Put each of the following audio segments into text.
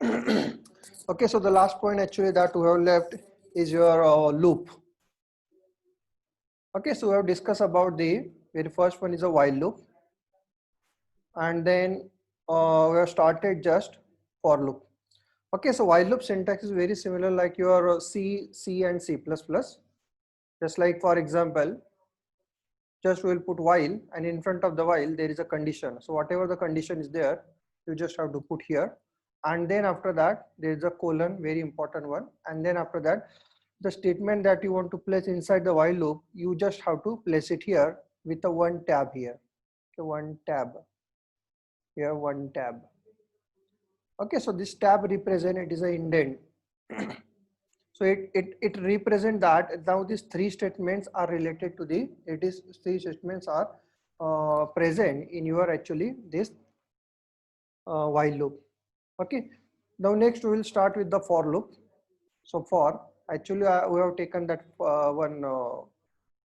Okay, so the last point actually that we have left is your loop. Okay, so we have discussed about the very first one is a while loop, and then we have started just for loop. Okay, so while loop syntax is very similar like your C and C++. Just like for example, just we will put while, and in front of the while there is a condition. So whatever the condition is there, you just have to put here, and then after that there is a colon, very important one, and then after that the statement that you want to place inside the while loop, you just have to place it here with a one tab here. Okay, one tab here, one tab. Okay, so this tab represent it is an indent. So it represent that now these three statements are related to the, it is three statements are present in your actually this while loop. Okay, now next we will start with the for loop. So for actually we have taken that one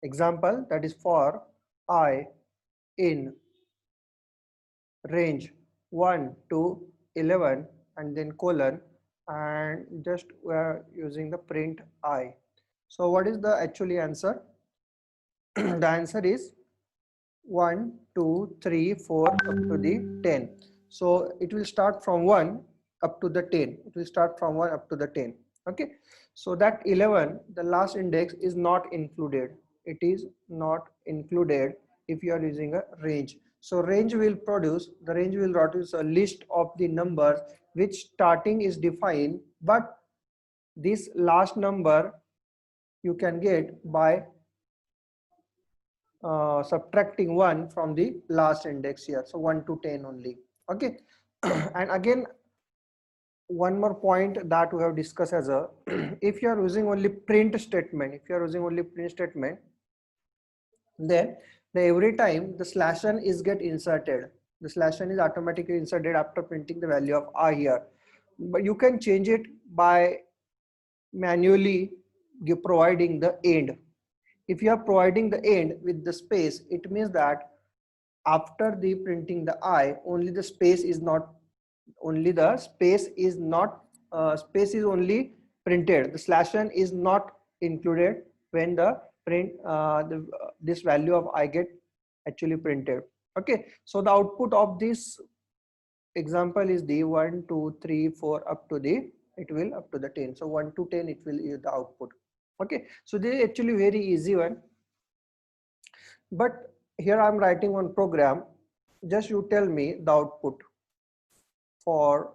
example, that is for I in range 1 to 11 and then colon, and just we are using the print I. So what is the actually answer? The answer is 1 2 3 4 up to the 10. So it will start from 1 up to the 10. It will start from 1 up to the 10. Okay, so that 11, the last index, is not included. It is not included if you are using a range. So range will produce, the range will produce a list of the numbers which starting is defined, but this last number you can get by subtracting 1 from the last index here. So 1 to 10 only. Okay. And again, one more point that we have discussed as a if you are using only print statement, then every time the slash n is get inserted, the slash n is automatically inserted after printing the value of I here. But you can change it by manually providing the end. If you are providing the end with the space, it means that after the printing the I, only the space is not, space is only printed. The slash n is not included when the print this value of I get actually printed. Okay, so the output of this example is the 1 2 3 4 up to the, it will up to the 10. So 1 to 10 it will is the output. Okay, so this is actually very easy one, but here I'm writing one program. Just you tell me the output for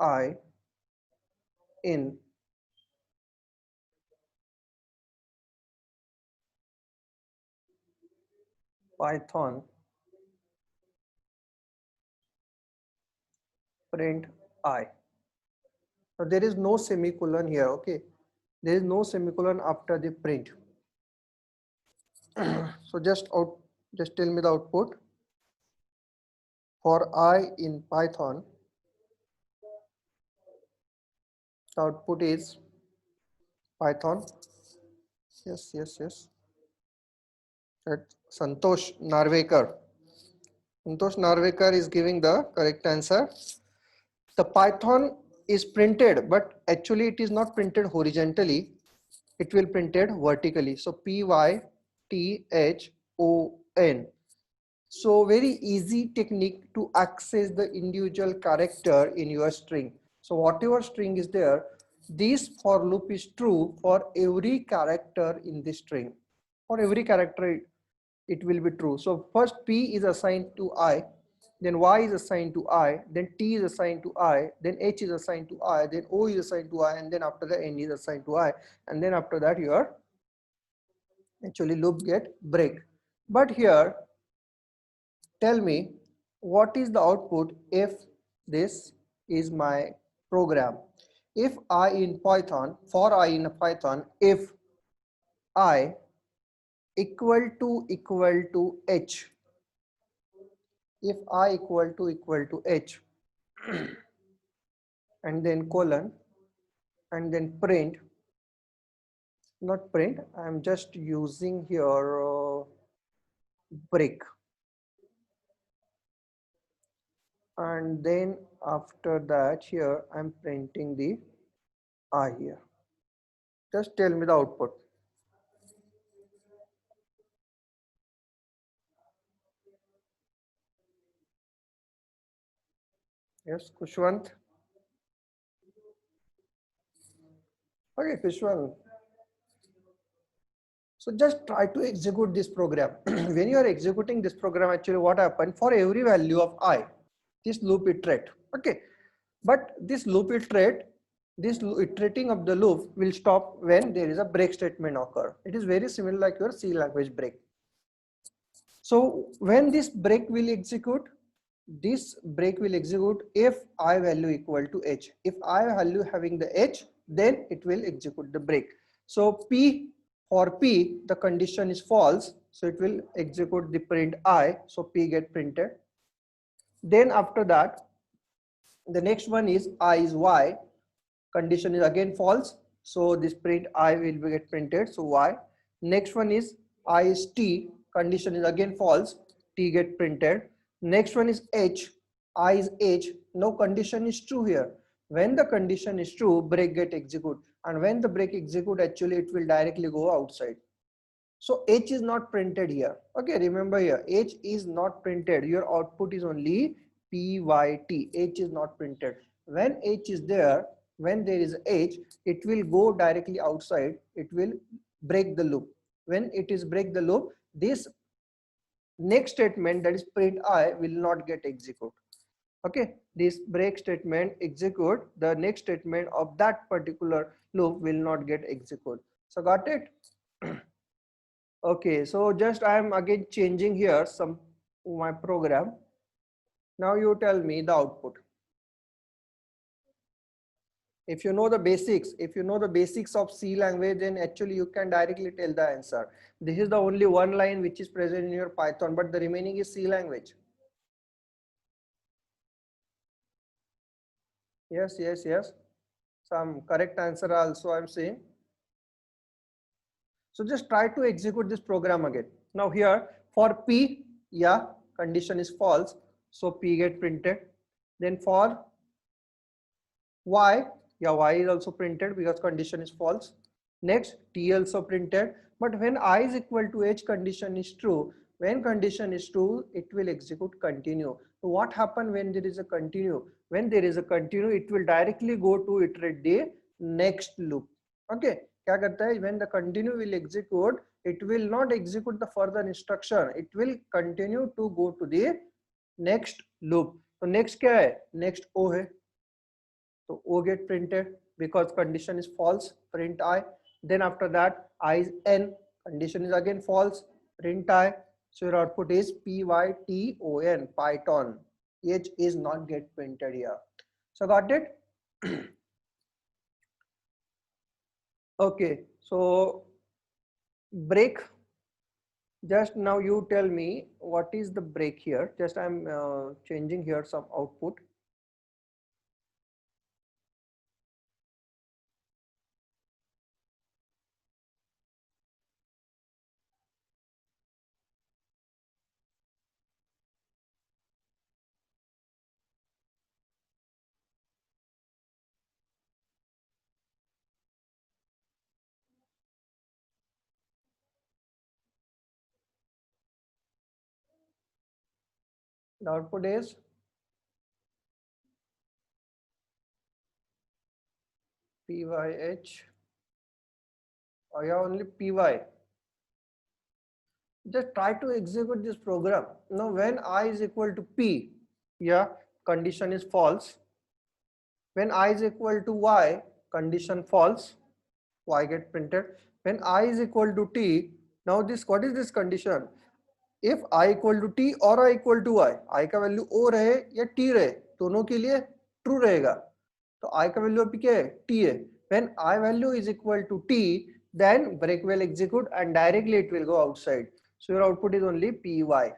I in Python print I. So there is no semicolon here. Okay, there is no semicolon after the print. So just tell me the output for I in Python. The output is Python. Yes. That Santosh Narvekar. Santosh Narvekar is giving the correct answer. The Python is printed, but actually it is not printed horizontally. It will printed vertically. So Python. So very easy technique to access the individual character in your string. So whatever string is there, this for loop is true for every character in the string. For every character it will be true. So first P is assigned to I, then Y is assigned to I, then T is assigned to I, then H is assigned to I, then O is assigned to I, and then after that N is assigned to I, and then after that your actually loop get break. But here tell me what is the output if this is my program. If I in Python, for I in Python, if I equal to H, if I equal to H and then colon and then print, not print, I'm just using here break, and then After that, here I'm printing the I here. Just tell me the output. Yes, Kushwant. Okay, Kushwant. So just try to execute this program. When you are executing this program, actually what happened, for every value of I, this loop iterate. Okay. But this loop iterate, this iterating of the loop will stop when there is a break statement occur. It is very similar like your C language break. So when this break will execute, this break will execute if I value equal to H. If I value having the H, then it will execute the break. So P, for P, the condition is false. So it will execute the print I. So P get printed. Then after that, the next one is I is Y. Condition is again false. So this print I will be get printed. So Y. Next one is I is T. Condition is again false. T get printed. Next one is H. I is H. No condition is true here. When the condition is true, break get execute. And when the break execute, actually it will directly go outside. So H is not printed here. Okay, remember here, H is not printed. Your output is only PYT. H is not printed. When H is there, when there is H, it will go directly outside. It will break the loop. When it is break the loop, this next statement, that is print I, will not get execute. Okay, this break statement execute, the next statement of that particular loop will not get execute. So got it? Okay, so just I am again changing here some my program. Now you tell me the output. If you know the basics of C language, then actually you can directly tell the answer. This is the only one line which is present in your Python, but the remaining is C language. Yes, yes, yes. Some correct answer also I'm saying. So just try to execute this program again. Now here for P, yeah, condition is false. So P get printed. Then for Y, yeah, Y is also printed because condition is false. Next, T also printed. But when I is equal to H, condition is true. When condition is true, it will execute continue. So what happens when there is a continue? When there is a continue, it will directly go to iterate the next loop. Okay, क्या करता है? When the continue will execute, it will not execute the further instruction. It will continue to go to the next loop. So next क्या है? Next O है. So O get printed because condition is false, print I. Then after that I is N, condition is again false, print I. So your output is Python, Python. H is not get printed here. So got it? Okay, so break. Just now you tell me what is the break here. Just I'm changing here some output. The output is PYH, or yeah, only PY. Just try to execute this program. Now when I is equal to P, yeah, condition is false. When I is equal to Y, condition false, Y get printed. When I is equal to T, now this, what is this condition? If I equal to T or I equal to Y, I का value O रहे या T रहे, दोनों के लिए true रहेगा. तो I का वैल्यू अभी क्या है? T है. When I value is equal to T, then break will execute and directly it will go outside. So your output is only PY.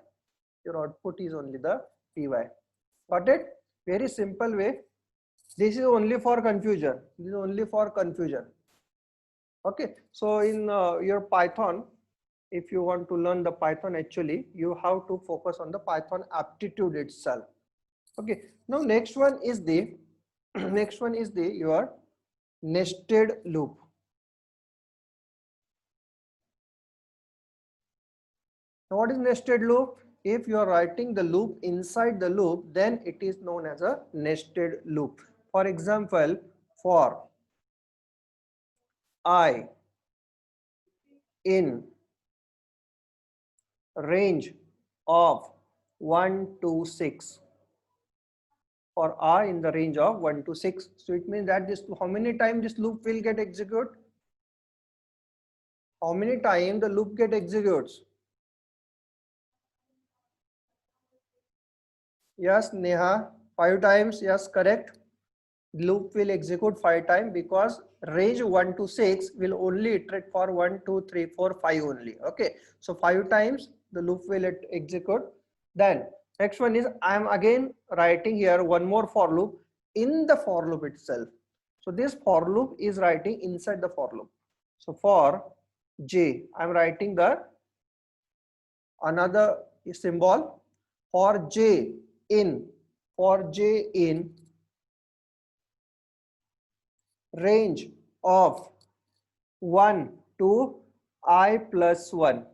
Your output is only the PY. Got it? Very simple way. This is only for confusion. This is only for confusion. Okay. So in your Python, if you want to learn the Python, actually you have to focus on the Python aptitude itself. Okay, now next one is the next one is the your nested loop. Now what is nested loop? If you are writing the loop inside the loop, then it is known as a nested loop. For example, for I in range of 1 to 6, for I in the range of 1 to 6. So it means that this, how many times this loop will get execute? How many times the loop get executes? Yes, Neha, 5 times. Yes, correct. Loop will execute 5 times because range 1 to 6 will only iterate for 1, 2, 3, 4, 5 only. Okay, so 5 times the loop will execute. Then next one is I am again writing here one more for loop in the for loop itself. So this for loop is writing inside the for loop. So for j I am writing the another symbol for j in, for j in range of 1 to I plus 1,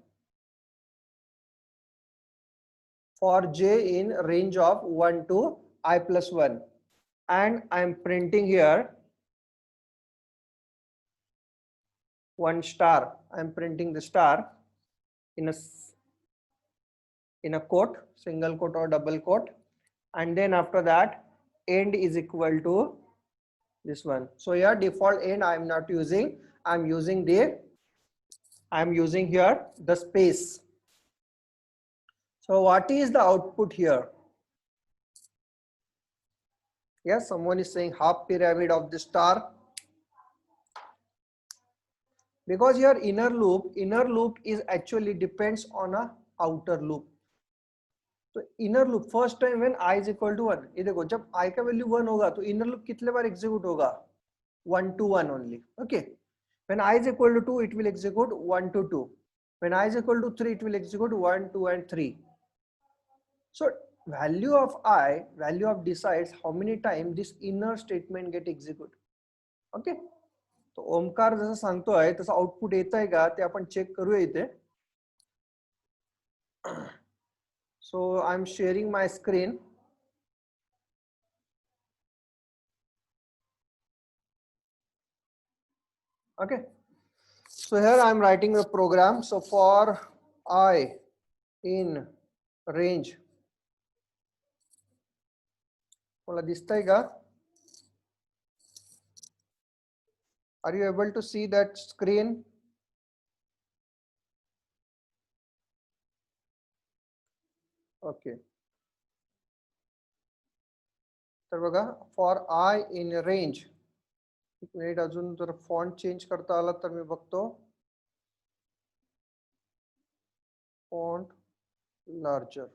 for j in range of 1 to I plus 1, and I am printing here 1 star. I am printing the star in a quote, single quote or double quote, and then after that end is equal to this one. So here default end I am not using, I am using here the space. So what is the output here? Yes, someone is saying half pyramid of the star. Because your inner loop is actually depends on a outer loop. तो inner loop first time when i is equal to 1, ये देखो जब i का value 1 होगा तो inner loop कितने बार execute होगा? 1 to 1 only. Okay, when I is equal to 2 it will execute 1 to 2, when I is equal to 3 it will execute 1, 2 and 3. So value of decides how many times this inner statement get execute. Okay, तो ओमकार जसं सांगतोय तसं output येत आहे का ते आपण check करूया इथे. So I'm sharing my screen. Okay, so here I'm writing the program. So for I in range, बोला दिसतंय का? Are you able to see that screen? Okay, तर बघा for I in range, एक मिनिट अजून जर फॉन्ट चेंज करता आला तर मी बघतो. Font larger,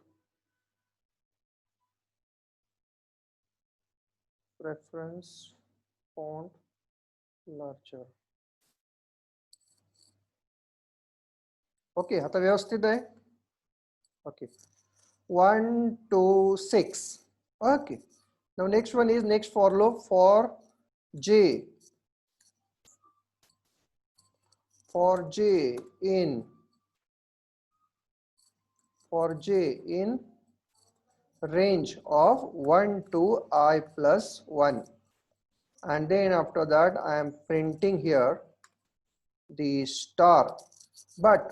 preference font larger. Okay, आता व्यवस्थित आहे. Okay, 1 to 6. Okay, now next one is next for loop for j in range of 1 to I plus 1, and then after that I am printing here the star, but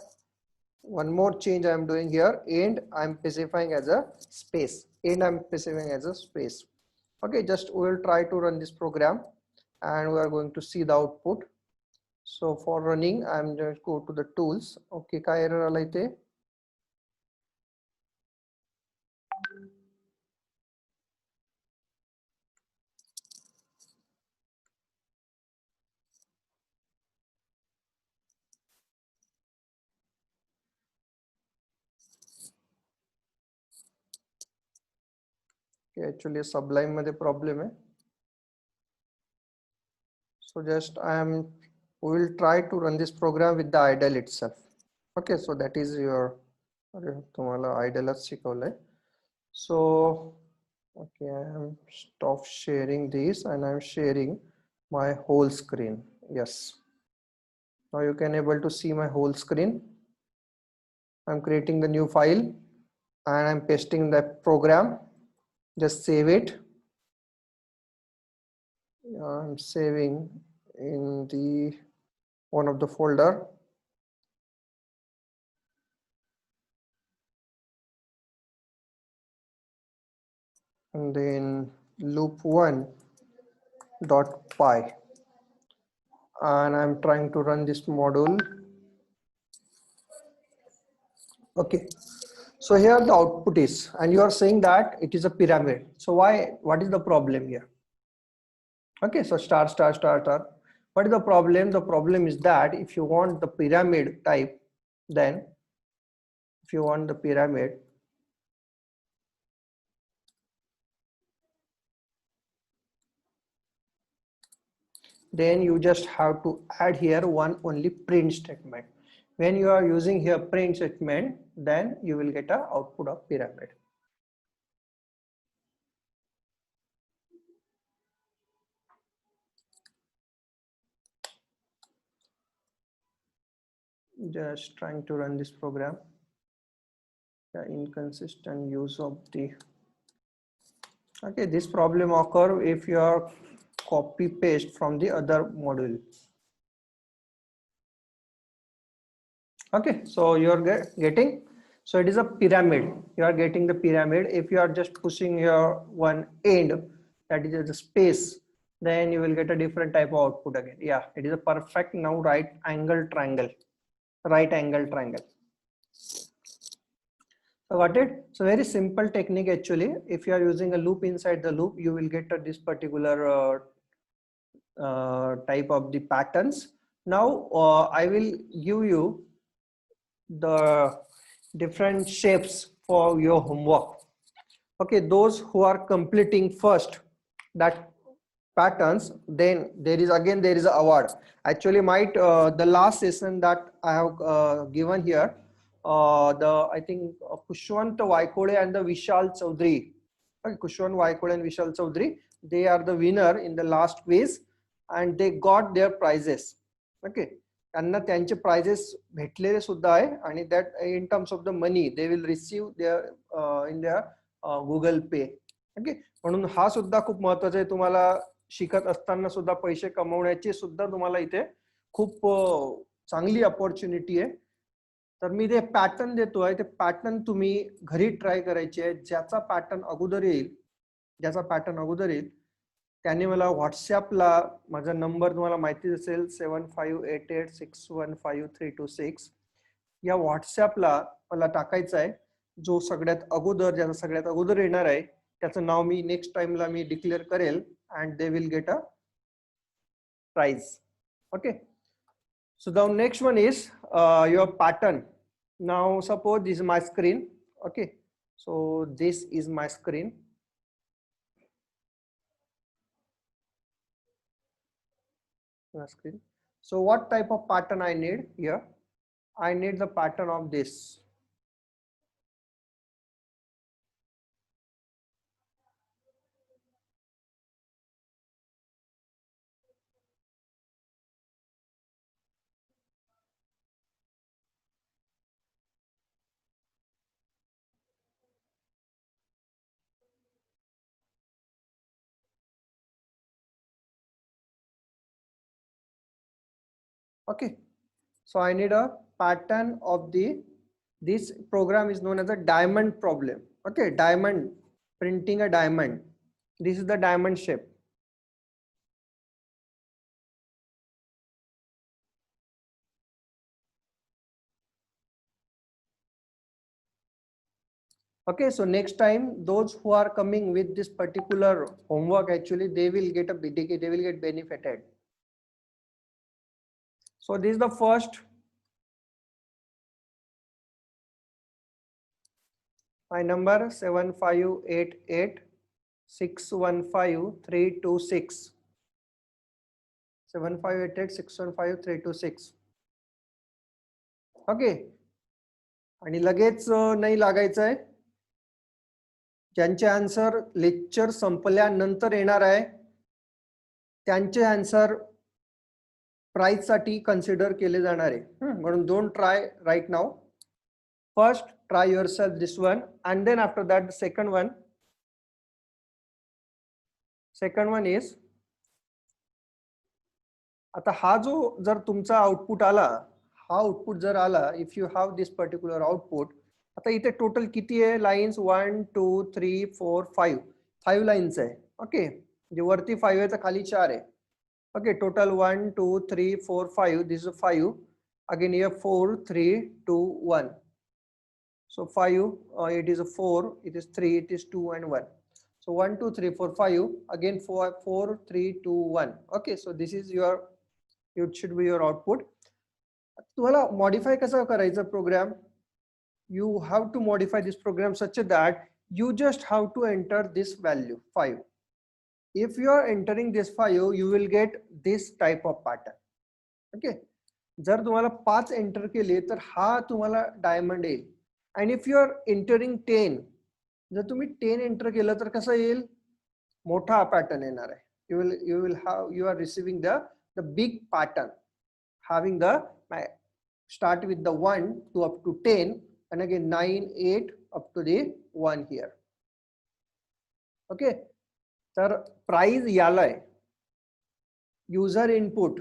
one more change I am doing here, and I am specifying as a space, and I am specifying as a space. Okay, just we will try to run this program and we are going to see the output. So for running I am just go to the tools. Okay, काय error आला इथे? Actually Sublime मध्ये problem है. So just we will try to run this program with the idle itself. Okay, so that is your तुम्हाला idle शिकवलंय. So Okay, I am stop sharing this and I'm sharing my whole screen. Yes. Now you can able to see my whole screen. I'm creating the new file and I'm pasting the program. Just save it. I'm saving in the one of the folder. And then loop1.py, and I'm trying to run this module. Okay, so here the output is, and you are saying that it is a pyramid. So what is the problem here? Okay, so star star star star. What is the problem? The problem is that if you want the pyramid type, then if you want the pyramid, then you just have to add here one only print statement. When you are using here print statement, then you will get a output of pyramid. Just trying to run this program. The inconsistent use of the, okay, this problem occur if you are copy paste from the other module. Okay, so you are getting, so it is a pyramid. You are getting the pyramid. If you are just pushing your one end, that is the space, then you will get a different type of output again. Yeah, it is a perfect now right angle triangle. So got it? So very simple technique actually. If you are using a loop inside the loop, you will get this particular type of the patterns. Now I will give you the different shapes for your homework. Okay, those who are completing first that patterns, then there is again there is an award. Actually might the last session that I have given here, the I think Kushwant Vaikode and the Vishal Chaudhary. Okay, Kushwant Vaikode and Vishal Chaudhary, they are the winner in the last quiz and they got their prizes. Okay, त्यांना त्यांचे prices भेटलेले सुद्धा आहे आणि that in terms of the money they will receive there in their Google Pay. Okay, म्हणून हा सुद्धा खूप महत्वाचा आहे. तुम्हाला शिकत असताना सुद्धा पैसे कमवण्याची सुद्धा तुम्हाला इथे खूप चांगली अपॉर्च्युनिटी आहे. तर मी ते पॅटर्न देतोय, ते पॅटर्न तुम्ही घरी ट्राय करायचे आहे. ज्याचा पॅटर्न अगोदर येईल त्याने मला व्हॉट्सअपला माझा नंबर तुम्हाला माहिती असेल 7588615326 या व्हॉट्सअपला मला टाकायचा आहे. जो सगळ्यात अगोदर ज्याचा सगळ्यात अगोदर येणार आहे त्याचं नाव मी नेक्स्ट टाइमला मी डिक्लेअर करेल and they will get a prize. Okay, so the next one is your pattern. Now suppose this is my screen. Okay, so this is my screen. So what type of pattern I need here? I need the pattern of this. Okay, so I need a pattern of this program is known as a diamond problem. Okay, diamond, printing a diamond. This is the diamond shape. Okay, so next time those who are coming with this particular homework, actually they will get benefited. So this is the first. My number 7588615326. 7588615326. Okay, आणि लगेच नाही लागायचं आहे. ज्यांचे answer lecture संपल्यानंतर येणार आहे त्यांचे आन्सर प्राइज साठी कन्सिडर केले जाणार आहे. म्हणून don't try right now. First try yourself this one and then after that the second one is, आता हा जो जर तुमचा आउटपुट आला, हा आउटपुट जर आला, if you have this particular output, आता इथे टोटल किती आहे लाईन्स 1 2 3 4 5 लाईन्स आहे. ओके, म्हणजे वरती 5 आहे तर खाली 4 आहे. Okay, total 1 2 3 4 5, this is 5 again here 4 3 2 1. So 5, it is a 4, it is 3, it is 2 and 1. So 1 2 3 4 5 again 4 3 2 1. Okay, so this is your, it should be your output. तुम्हाला modify कसा करायचा program? You have to modify this program such that you just have to enter this value 5. If you are entering this 5, you will get this type of pattern. Okay, जर तुम्हाला 5 enter केले तर हा तुम्हाला diamond येईल. and if you are entering 10, जर तुम्ही 10 enter केलं तर कसं येईल, मोठा पॅटर्न येणार आहे. you are receiving the big pattern having the start with the 1 to up to 10 and again 9 8 up to the 1 here. okay, तर प्राइस याला आहे user input.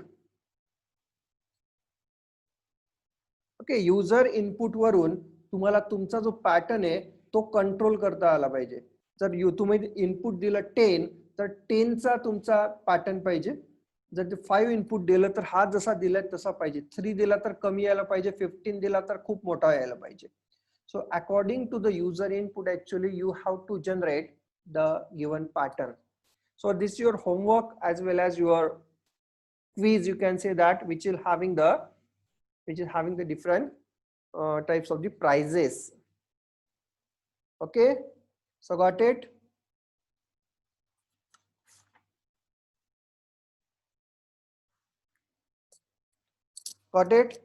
Okay, user input वरून तुम्हाला तुमचा जो पॅटर्न आहे तो कंट्रोल करता आला पाहिजे. जर तुम्ही इनपुट दिलं 10 तर 10 चा तुमचा पॅटर्न पाहिजे. जर 5 इनपुट दिलं तर हा जसा दिलाय तसा पाहिजे. 3 दिला तर कमी यायला पाहिजे. 15 दिला तर खूप मोठा यायला पाहिजे. So according to the user input actually you have to generate the given pattern. So this is your homework as well as your quiz, you can say that, which is having the different types of the prizes. Okay, so got it? Got it?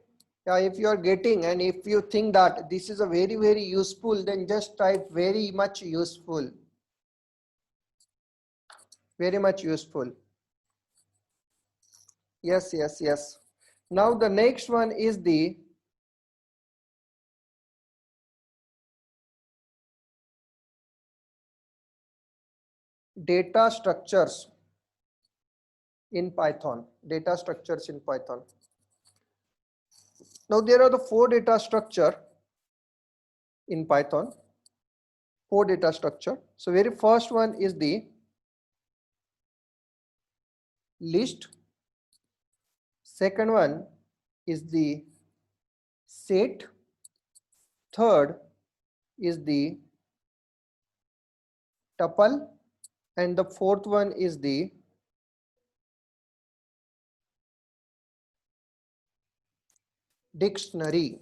Yeah, if you are getting and if you think that this is a very very useful, then just type very much useful. Very much useful. Yes, yes, yes. Now the next one is the data structures in Python. Data structures in Python. Now there are the 4 data structure in Python. 4 data structure. So very first one is the list. Second one is the set. Third is the tuple, and the fourth one is the dictionary.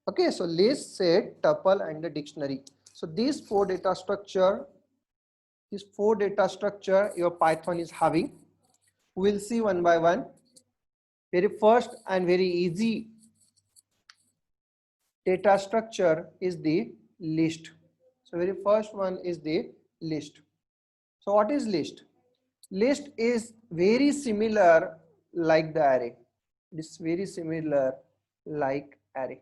Okay, so list, set, tuple and the dictionary. So these 4 data structure, your Python is having. We'll see one by one. Very first and very easy data structure is the list. So very first one is the list. So what is list? List is very similar like the array. It is very similar like array.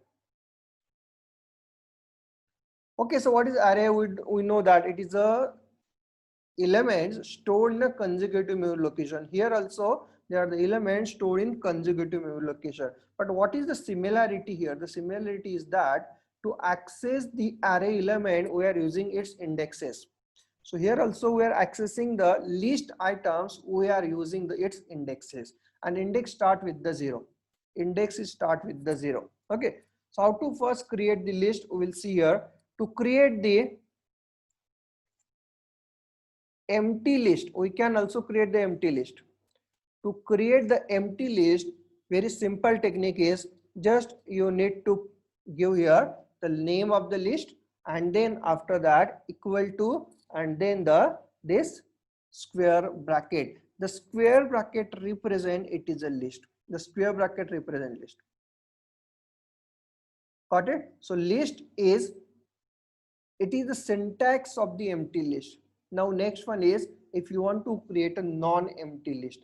Okay, so what is array? We know that it is a elements stored in a consecutive memory location. Here also there are the elements stored in consecutive memory location. But what is the similarity here? The similarity is that to access the array element we are using its indexes. So here also we are accessing the list items, we are using its indexes, and index start with the 0. Index is start with the 0. Okay, so how to first create the list we will see here. To create the empty list, we can also create the empty list. To create the empty list, very simple technique is just you need to give here the name of the list, and then after that equal to, and then this square bracket. The square bracket represent it is a list. The square bracket represent list. Got it? So list is It is the syntax of the empty list. Now next one is, if you want to create a non-empty list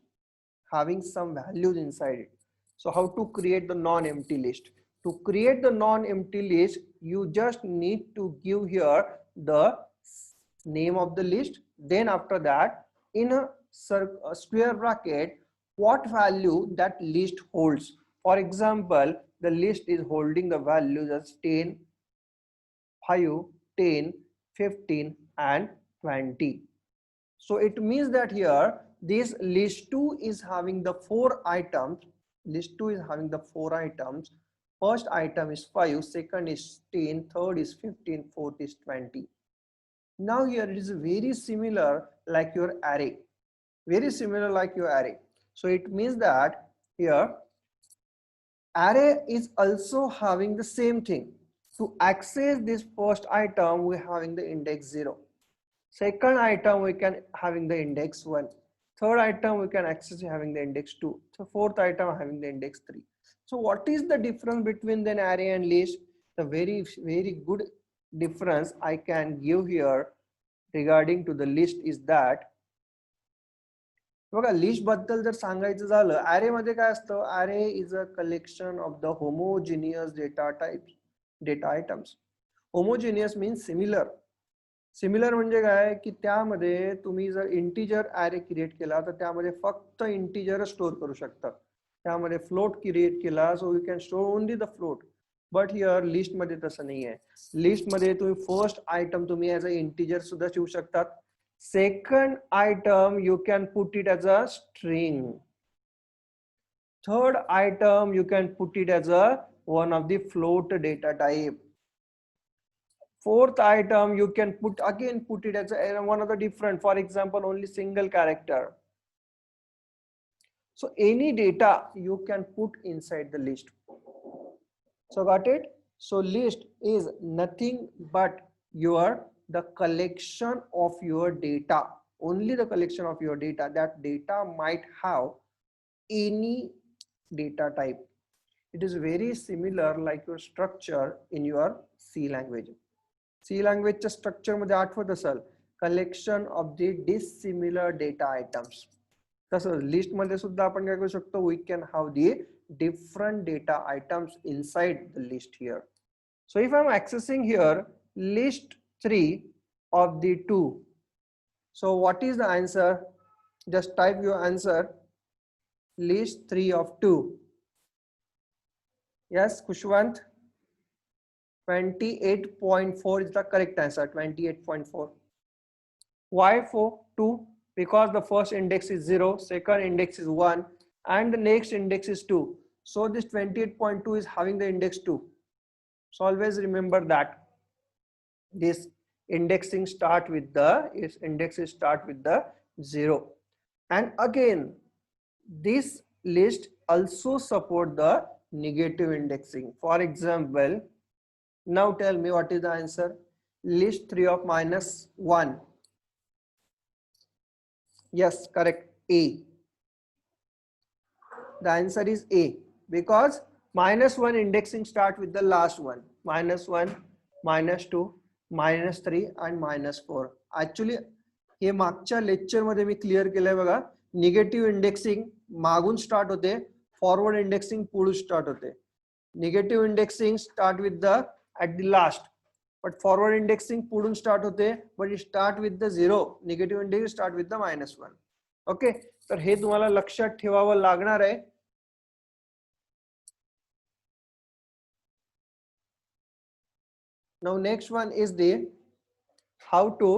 having some values inside it. So how to create the non-empty list? To create the non-empty list, you just need to give here the name of the list. Then after that, in a square bracket, what value that list holds. For example, the list is holding the values as 10, 5, 10, 15 and 20. So it means that here this list 2 is having the 4 items. List 2 is having the 4 items. First item is 5, second is 10, third is 15, fourth is 20. Now here it is very similar like your array. Very similar like your array. So it means that here array is also having the same thing. To access this first item, we are having the index 0. Second item we can having the index 1. Third item we can access having the index 2. So fourth item having the index 3. So what is the difference between an array and list? The very good difference I can give here regarding to the list is that बघा list बद्दल जर सांगायचं झालं, अरे मध्ये काय असतं, अरे is a collection of the homogeneous data types, data items. Homogeneous means similar. Similar म्हणजे काय की त्यामध्ये तुम्ही जर इंटिजर अरे क्रिएट केला तर त्यामध्ये फक्त इंटिजर स्टोर करू शकता. त्यामध्ये फ्लोट क्रिएट केला so you can store only the float. But here list मध्ये तसं नाही आहे. लिस्ट मध्ये तुम्ही फर्स्ट आयटम तुम्ही ऍज अ इंटिजर सुद्धा ठेवू शकतात. Second item you can put it as a string. Third item you can put it as a one of the float data type. Fourth item you can put it as a one of the different, for example only single character. So any data you can put inside the list. So got it? So list is nothing but the collection of your data, only the collection of your data. That data might have any data type. It is very similar like your structure in your C language. C language structure मध्ये आठवत असेल, collection of the dissimilar data items. तसं list मध्ये सुद्धा आपण काय करू शकतो, we can have the different data items inside the list here. So if I'm accessing here list 3 of the 2, so what is the answer? Just type your answer, list 3 of 2. Yes, Kushwant, 28.4 is the correct answer. 28.4. Why for 2? Because the first index is 0, second index is 1 and the next index is 2. So this 28.2 is having the index 2. So always remember that this indexing start with the indexes start with the 0. And again this list also support the negative indexing. For example, now tell me what is the answer. List 3 of -1. Yes, correct, A. The answer is A because -1 indexing start with the last one. -1, -2, -3 and -4. Actually हे मागच्या lecture मध्ये मी clear केलंय बघा. Negative indexing मागून start होते, forward indexing पुढे start होते. Negative indexing start with the at the last, but forward indexing पुढून start होते, but it start with the 0. Negative index start with the -1. Okay, तर हे तुम्हाला लक्षात ठेवावं लागणार आहे. Now next one is the how to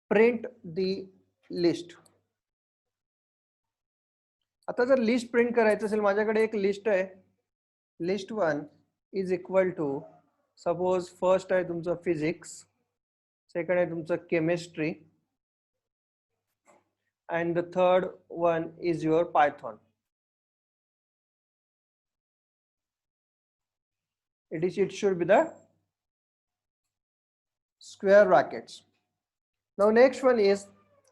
print the list. आता जर लिस्ट प्रिंट करायचं असेल, माझ्याकडे एक लिस्ट आहे. List 1 is equal to, suppose first आहे तुमचं फिजिक्स, सेकंड आहे तुमचं chemistry and the third one is your Python. It should be the square brackets. Now next one is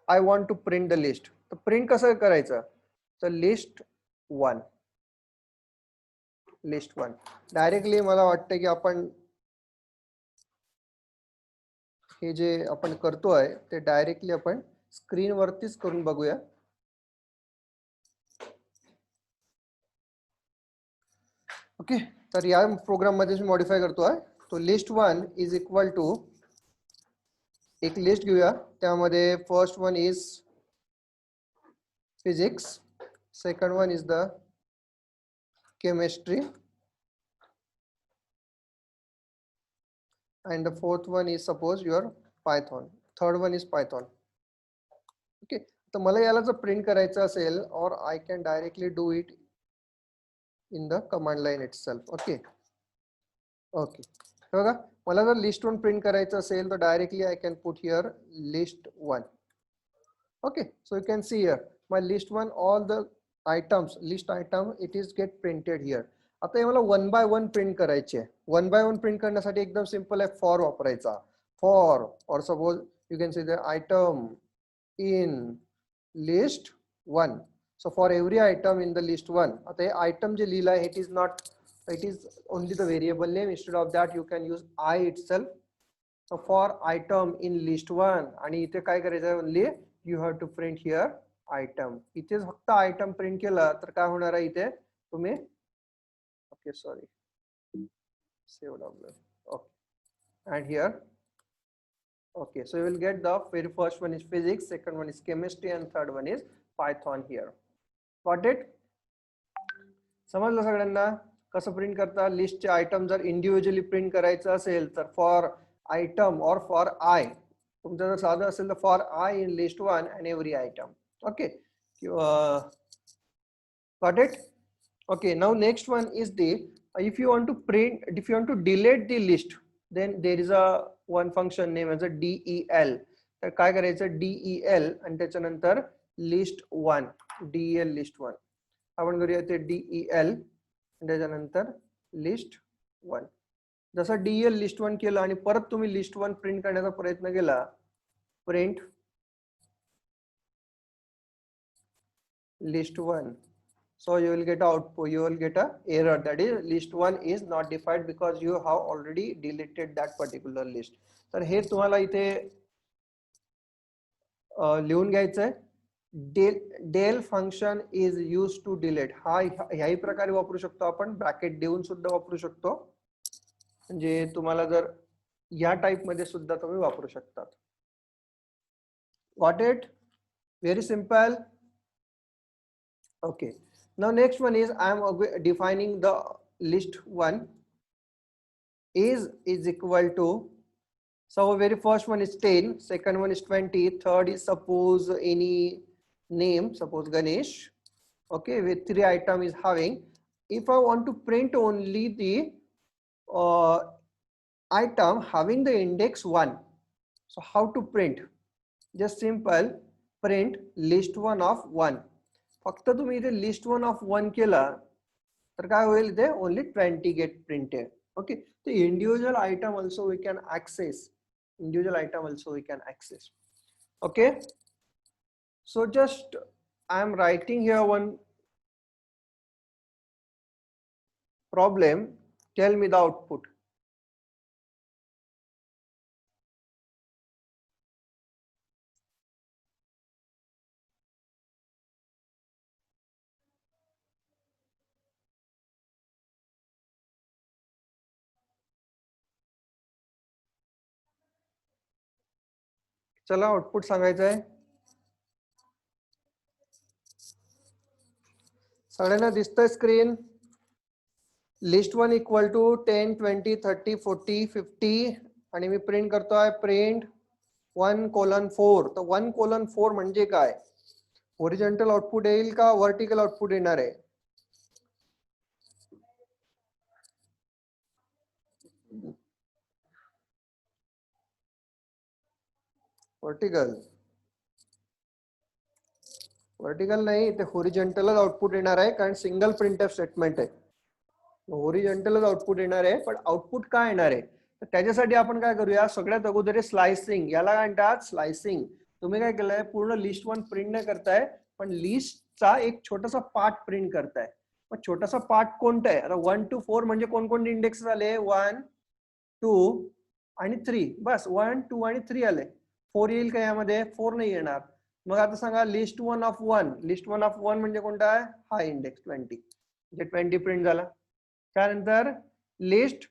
I want to print the list. तर print कसं करायचं? तर list 1 directly मला वाटतं की आपण हे जे आपण करतोय ते डायरेक्टली आपण स्क्रीनवरतीच करून बघूया. ओके, तर या प्रोग्राम मध्ये मी मॉडिफाय करतोय. तो list1 इज इक्वल टू, एक लिस्ट घेऊया, त्यामध्ये first one is physics, second one is the chemistry, and the fourth one is suppose your Python, third one is Python. Okay, तर मला याला जर प्रिंट करायचं असेल, और I can directly do it in the command line itself. Okay okay, बघा मला जर list1 प्रिंट करायचं असेल तर directly I can put here list1. Okay, so you can see here my list1, all the items, list item, it is get printed here. आता हे मला one by one print करायचे. One by one print करण्यासाठी एकदम simple आहे, for वापरायचा. For, और suppose you can see the item in list one. So for every item in the list one. आता हे item जे लिहिलं आहे, it is not, it is only the variable name. Instead of that you can use I itself. So for item in list one, आणि इथे काय करायचं आहे, only you have to print here item. इथे फक्त item print केला तर काय होणार आहे, इथे तुम्ही, okay sorry, save w, okay, and here, okay, so you will get the very first one is physics, second one is chemistry, and third one is Python here. Got it? समजलं सगळ्यांना कसं प्रिंट करता. लिस्टचे item जर individually print करायचं असेल तर for item और for I, तुमचं जर साधं असेल तर for I in list one and every item. Okay, got it? Okay, now next one is the, if you want to print, if you want to delete the list, then there is a one function name as a del. तर काय करायचं, del आणि त्याच्यानंतर list1, del list1. आपण करूया ते del आणि त्याच्यानंतर list1. जसं del list1 केलं आणि परत तुम्ही list1 प्रिंट करण्याचा प्रयत्न केला, print list1, so you will get output, you will get a error, that is list1 is not defined because you have already deleted that particular list. तर हे तुम्हाला इथे लिहून घ्यायचंय. del function is use to delete. हा ह्याही प्रकारे वापरू शकतो आपण, ब्रॅकेट देऊन सुद्धा वापरू शकतो. म्हणजे तुम्हाला जर या टाइप मध्ये सुद्धा तुम्ही वापरू शकतात. Got it? Very simple. Okay, now next one is I am defining the list1 is equal to, so very first one is 10, second one is 20, third is suppose any name, suppose Ganesh. Okay, with 3 item is having. If I want to print only the item having the index 1, so how to print? Just simple print list1 of 1. फक्त तुम्ही इथे list1 of 1 केला तर काय होईल, इथे only 20 get printed. Okay, तो individual item also we can access, individual item also we can access. Okay, so just I am writing here one problem. Tell me the output. चला output सांगायचं आहे. सगळ्यांना दिसतंय स्क्रीन? list1 इक्वल टू 10, 20, 30, 40, 50 आणि मी print करतोय print 1:4. तर 1:4 म्हणजे काय? ओरिजिनल आउटपुट येईल का व्हर्टिकल आउटपुट येणार आहे? वर्टिकल, वर्टिकल नाही, ते हॉरिझॉन्टलच आउटपुट येणार आहे, कारण सिंगल प्रिंटफ स्टेटमेंट आहे. हॉरिझॉन्टलच आउटपुट येणार आहे, पण आउटपुट काय येणार आहे तर त्याच्यासाठी आपण काय करूया, सगळ्यात अगोदर स्लायसिंग. याला काय म्हणतात? स्लायसिंग. तुम्ही काय केलंय, पूर्ण list1 प्रिंट नाही करताय, पण लिस्टचा एक छोटासा पार्ट प्रिंट करताय. मग छोटासा पार्ट कोणता आहे? आता 1 to 4 म्हणजे कोणकोणते इंडेक्स झाले? 1, 2, आणि 3, बस 1 2 आणि 3 आले. 4 येईल का यामध्ये? 4 नाही येणार. मग आता सांगा लिस्ट 1 ऑफ 1. लिस्ट 1 ऑफ 1 म्हणजे कोणता आहे? हा इंडेक्स 20, म्हणजे 20 प्रिंट झाला. त्यानंतर लिस्ट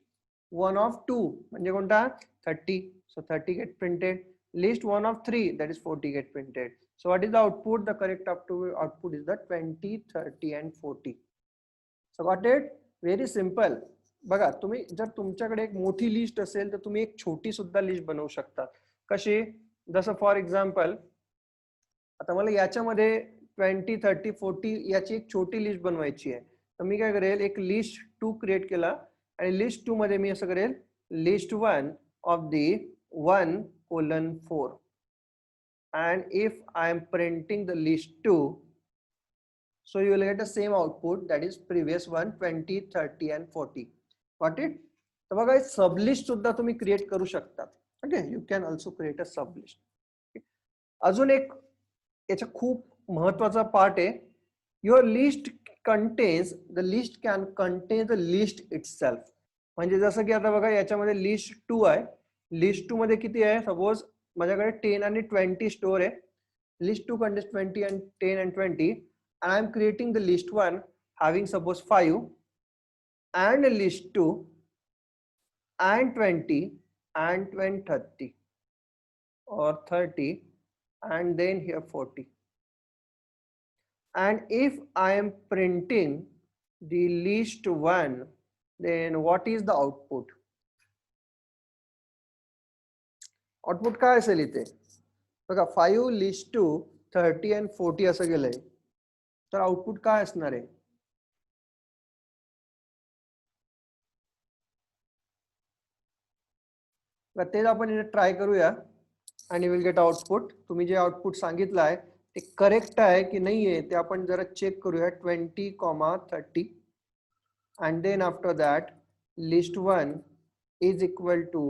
1 ऑफ 2 म्हणजे कोणता? 30. So 30 get printed. List 1 of 3, that is 40 get printed. So what is the output? The correct output is the 20, 30 and 40. So got it? Very simple. बघा, तुम्ही जर तुमच्याकडे एक मोठी लिस्ट असेल तर तुम्ही एक छोटी सुद्धा लिस्ट बनवू शकता. कशी? जसं फॉर एक्झाम्पल आता मला याच्यामध्ये 20, 30, 40 याची एक छोटी लिस्ट बनवायची आहे. तर मी काय करेल, एक लिस्ट 2 क्रिएट केला आणि लिस्ट 2 मध्ये मी असं करेल list 1 of the 1:4, and if I am printing the list 2, so you will get the same output, that is previous one 20, 30 and 40. Got it? तर बघा सब लिस्ट सुद्धा तुम्ही क्रिएट करू शकता. Okay, you can also create a सब list. अजून एक याचा खूप महत्वाचा पार्ट आहे, your list contains the list can contain the list itself. म्हणजे जसं की आता बघा याच्यामध्ये लिस्ट 2 आहे. लिस्ट 2 मध्ये किती आहे? सपोज माझ्याकडे 10 आणि 20 स्टोर आहे. List 2 contains 20 and 10 and 20, and I am creating the list 1 having suppose 5 and list 2 and 20 and 20, 30 or 30 and then here 40. And if I am printing the list 1, then what is the output? Output काय असेल इथे? बघा 5 list 2 30 and 40 असं गेलंय, तर output काय असणार आहे? तेच आपण इथे ट्राय करूया आणि विल गेट आउटपुट. तुम्ही जे आउटपुट सांगितलं आहे ते करेक्ट आहे की नाही आहे ते आपण जरा चेक करूया. 20, 30 and then after that list 1 is equal to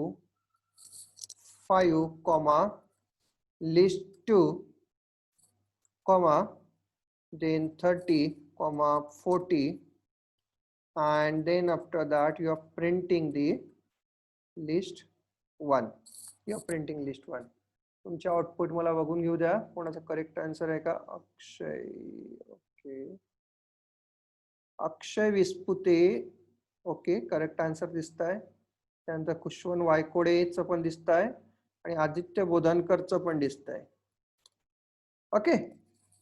5, list 2, then 30, 40, and then after that you are printing the list 1. You are printing list 1. तुमचे आउटपुट मला बघून घेऊ द्या, कोणाचा करेक्ट आन्सर आहे का? Akshay, okay, Akshay Vispute, okay, correct answer दिसत आहे. त्यानंतर कुशवन वायकोडेचं पण दिसत आहे आणि आदित्य बोधानकरचं पण दिसत आहे. ओके,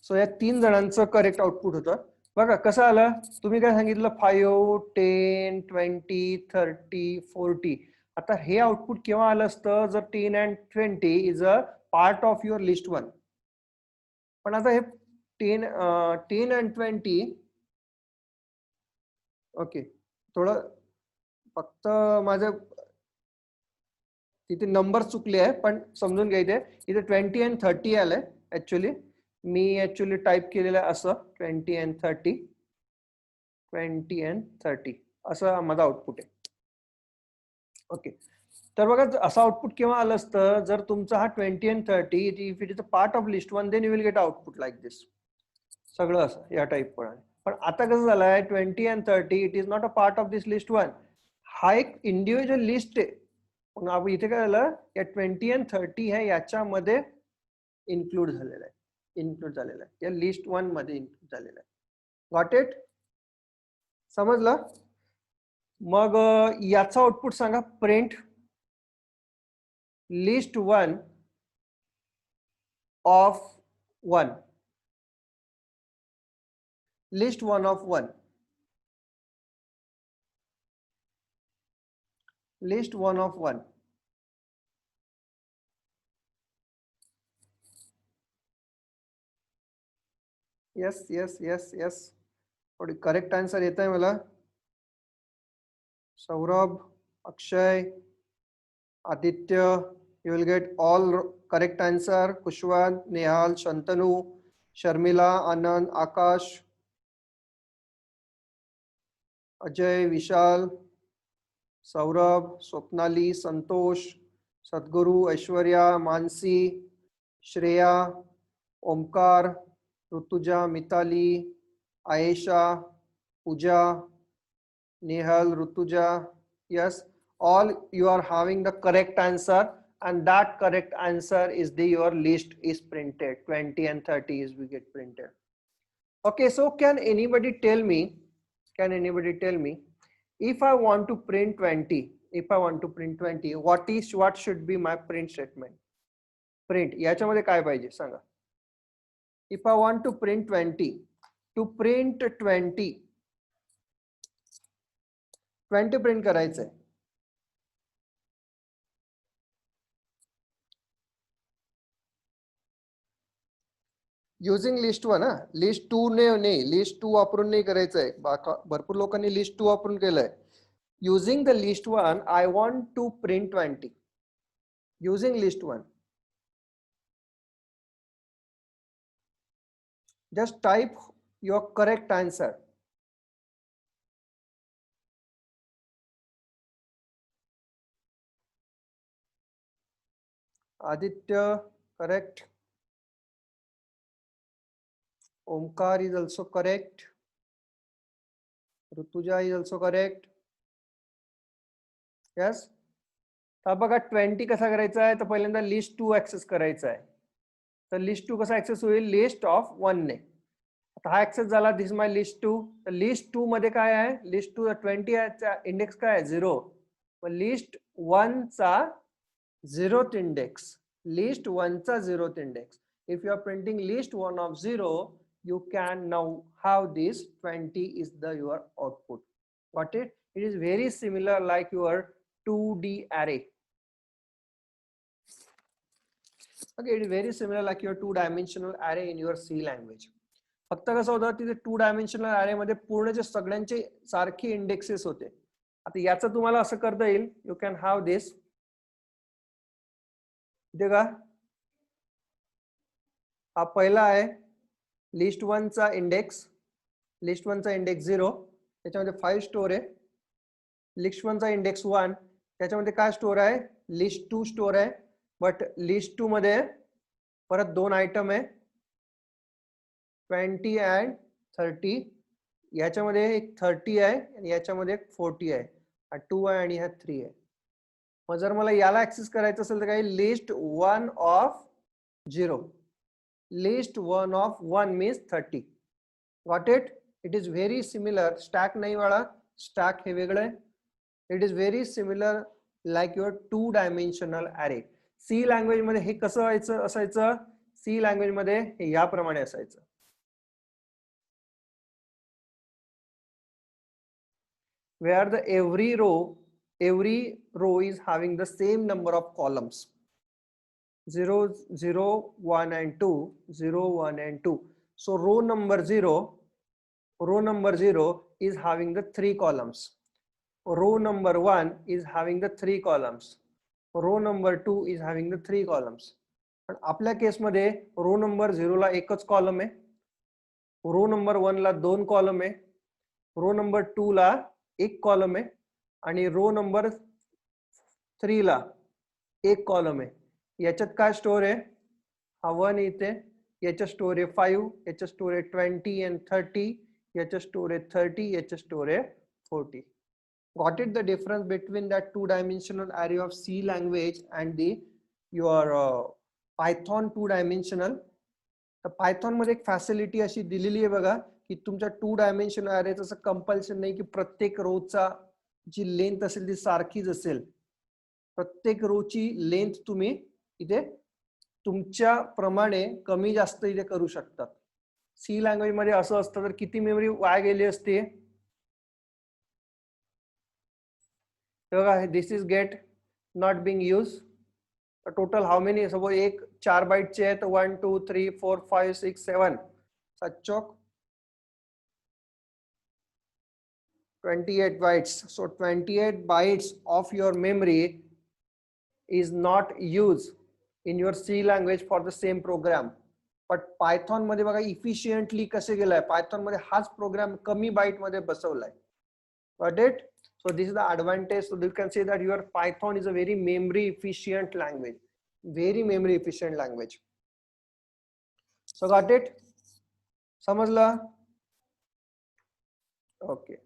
सो या 3 जणांचं करेक्ट आउटपुट होतं. बघा कसं आलं, तुम्ही काय सांगितलं? 5, 10, 20, 30, 40. आता हे आउटपुट केव्हा आलं असतं? जर 10 and 20 is a part of your list 1. पण आता हे 10 and 20, ओके, थोडं फक्त माझं तिथे नंबर चुकले आहे पण समजून घ्यायचे. इथे 20 and 30 आलंय. ऍक्च्युली मी ऍक्च्युली टाईप केलेलं आहे असं 20 and 30, 20 and 30 असं माझं आउटपुट आहे. ओके, तर बघा असं आउटपुट केव्हा आलं असतं? जर तुमचा हा 20 and 30 if it is a part of list 1, then you will get output like this. सगळं असं या टाईप पण. पण आता कसं झालंय, 20 and 30 it is not a part of this list 1. हा एक इंडिव्हिज्युअल लिस्ट आहे. मग आपण इथे काय झालं, या 20 and 30 हे याच्यामध्ये इन्क्लूड झालेलं आहे. या लिस्ट 1 मध्ये इन्क्लूड झालेलं आहे. Got it? समजलं? मग याचा output Sanga. Print list 1 of 1. List 1 of 1. List 1 of 1. Yes yes yes yes, थोडी करेक्ट आन्सर येत आहे मला. Saurabh, Akshay, Aditya, you will get all correct answer. Kushwan, Nehal, Shantanu, Sharmila, Anand, Akash, Ajay, Vishal, Saurabh, Swapnali, Santosh, Sadguru, Aishwarya, Mansi, Shreya, Omkar, Rutuja, Mitali, Aisha, Pooja, Nehal, Rutuja. Yes, all you are having the correct answer, and that correct answer is the your list is printed. 20 and 30 is we get printed. Okay, so can anybody tell me, if I want to print 20, what should be my print statement? Print याच्यामध्ये काय पाहिजे सांगा. If I want to print 20, to print 20 print करायचं आहे. Using list one, list 2 ने नाही, list 2 वापरून नाही करायचं आहे. भरपूर लोकांनी लिस्ट 2 वापरून केलंय. Using the list 1 I want to print 20 using list 1. Just type your correct answer. Aditya, correct. Omkar is also correct. Rutuja is also correct. Yes. अब बघा 20 कसा करायचा आहे, तर पहिल्यांदा लिस्ट 2 ऍक्सेस करायचा आहे. तर लिस्ट 2 कसा ऍक्सेस होईल, लिस्ट ऑफ 1 ने. आता हा ऍक्सेस झाला, दिस माय लिस्ट 2. तर लिस्ट 2 मध्ये काय आहे, लिस्ट 2 20 चा इंडेक्स काय आहे 0. मग लिस्ट 1 चा 0th इंडेक्स, लिस्ट 1 चा 0th index. If you are printing list 1 of 0, you can now have this 20 is the your output. Got it? It is very similar like your 2D array. Okay, it is very similar like your 2-dimensional array in your C language. फक्त कसं होतं, तिथे 2-dimensional array मध्ये पूर्णचे सगळ्यांचे सारखे indexes होते. आता याचं तुम्हाला असं करता येईल, यू कॅन हॅव दिस. देखा हा पहिला आहे लिस्ट 1 चा इंडेक्स, लिस्ट 1 चा इंडेक्स 0, त्याच्यामध्ये 5 स्टोर आहे. लिस्ट 1 चा इंडेक्स 1, त्याच्यामध्ये काय स्टोर आहे, लिस्ट 2 स्टोर आहे. बट लिस्ट 2 मध्ये परत 2 आयटम आहे, 20 and 30. याच्यामध्ये एक 30 आहे आणि याच्यामध्ये एक 40 आहे. हा 2 आहे आणि हा 3 आहे. मग जर मला याला ऍक्सेस करायचं असेल तर काय, list 1 of 0. List 1 of 1 means 30. Got it? It is very similar. Stack नाही वाला, स्टॅक हे वेगळं आहे. It is very similar like your 2-dimensional array. C language मध्ये हे कसं असायचं, सी लँग्वेज मध्ये हे याप्रमाणे असायचं. where the every row is having the same number of columns, 0, 0, 1 and 2, 0, 1 and 2. So row number 0 is having the 3 columns. Row number 1 is having the 3 columns. Row number 2 is having the 3 columns. पण आपल्या केसमध्ये रो number 0 ला एकच column आहे, रो number 1 ला 2 column आहे, रो number 2 ला 1 column आहे आणि रो number 3 ला 1 column आहे. याच्यात काय स्टोर आहे, हा 1 इथे, याच्यात स्टोर आहे 5, याच्यात स्टोर आहे 20 and 30, याच्यात स्टोर आहे 30, याच्यात स्टोर आहे 40. Got it? The difference between that 2-dimensional array of C language and the your Python 2-dimensional. तर पायथॉन मध्ये एक फॅसिलिटी अशी दिलेली आहे बघा, की तुमच्या 2-dimensional अरेच असं कंपल्शन नाही की प्रत्येक रोचा जी लेंथ असेल ती सारखीच असेल. प्रत्येक रोची लेंथ तुम्ही इथे तुमच्या प्रमाणे कमी जास्त इथे करू शकतात. सी लँग्वेज मध्ये असं असतं तर किती मेमरी वाया गेली असते. This is get not being use. Total how many, suppose एक 4 बाइटचे आहे तर 1 2 3 4 5 6 7 7 28 bytes. So 28 bytes of your memory is not used in your C language for the same program. But Python मध्ये बघा efficiently कसे गेलाय, Python मध्ये हाच programme कमी बाइट मध्ये बसवलाय. Got it? So this is the advantage. So you can say that your Python is a very memory efficient language, very memory efficient language. So got it? समझला? Okay.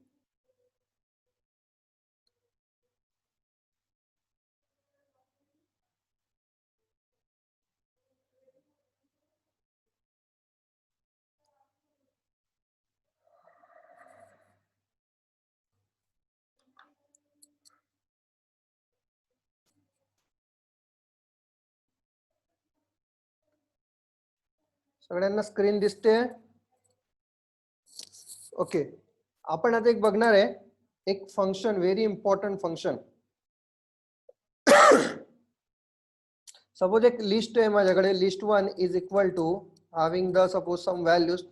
सगळ्यांना screen दिसते? Okay, आपण आता एक बघणार आहे, एक function, very important function. Suppose एक लिस्ट आहे माझ्याकडे, list 1 is equal to having the suppose some values.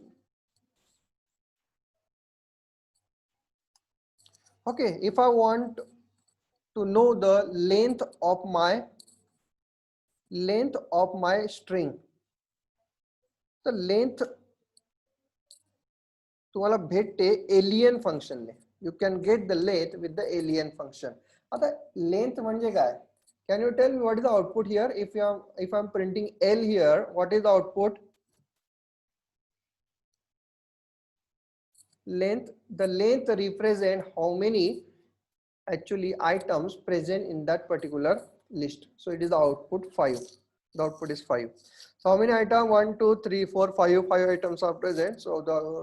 Okay, if I want to know the length of my string, the length तुम्हाला भेटते alien function ने. You can get the length with the alien function. आता length म्हणजे काय? Can you tell me what is the output here? If I'm printing L here, what is the output? Length. The length represent how many actually items present in that particular list. So it is the output 5. The output is 5. So how many items? 1, 2, 3, 4, 5. 5 items are present. So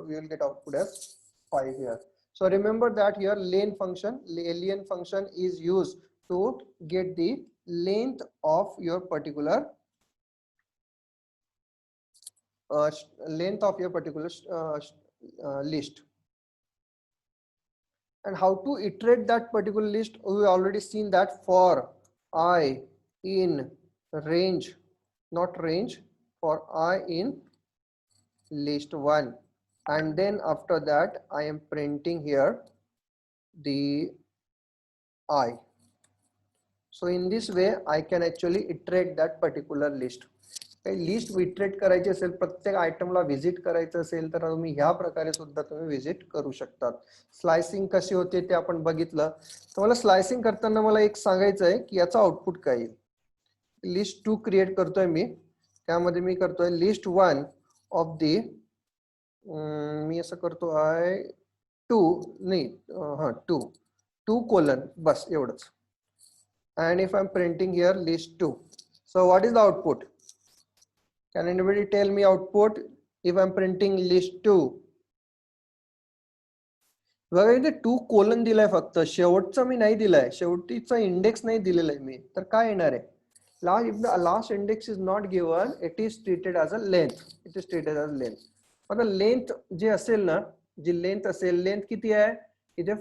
we will get output as 5 here. So remember that here length function, alien function is used to get the length of your particular list. And how to iterate that particular list? We already seen that for I in range, not range, for I in list 1, and then after that I am printing here the I. So in this way I can actually iterate that particular list. List iterate करायची असेल, प्रत्येक आयटमला visit करायचं असेल तर तुम्ही ह्या प्रकारे सुद्धा तुम्ही व्हिजिट करू शकतात. स्लायसिंग कशी होते ते आपण बघितलं. तर मला स्लायसिंग करताना मला एक सांगायचं आहे की याचा आउटपुट काय येईल. लिस्ट 2 क्रिएट करतोय मी, त्यामध्ये मी करतोय लिस्ट 1 ऑफ दी, मी असं करतो आय 2 नाही, हा 2 कोलन, बस एवढंच. And if I'm printing here list 2, so what is the output? Can anybody tell me output if I'm printing list 2? बघा इथे 2 कोलन दिलाय, फक्त शेवटचा मी नाही दिलाय, शेवटीचा इंडेक्स नाही दिलेला आहे मी, तर काय येणार आहे? If the last index is not given, it is treated as a length. It is treated as length. आता लेंथ जे असेल ना, जी लेंथ असेल, लेंथ किती आहे? इथे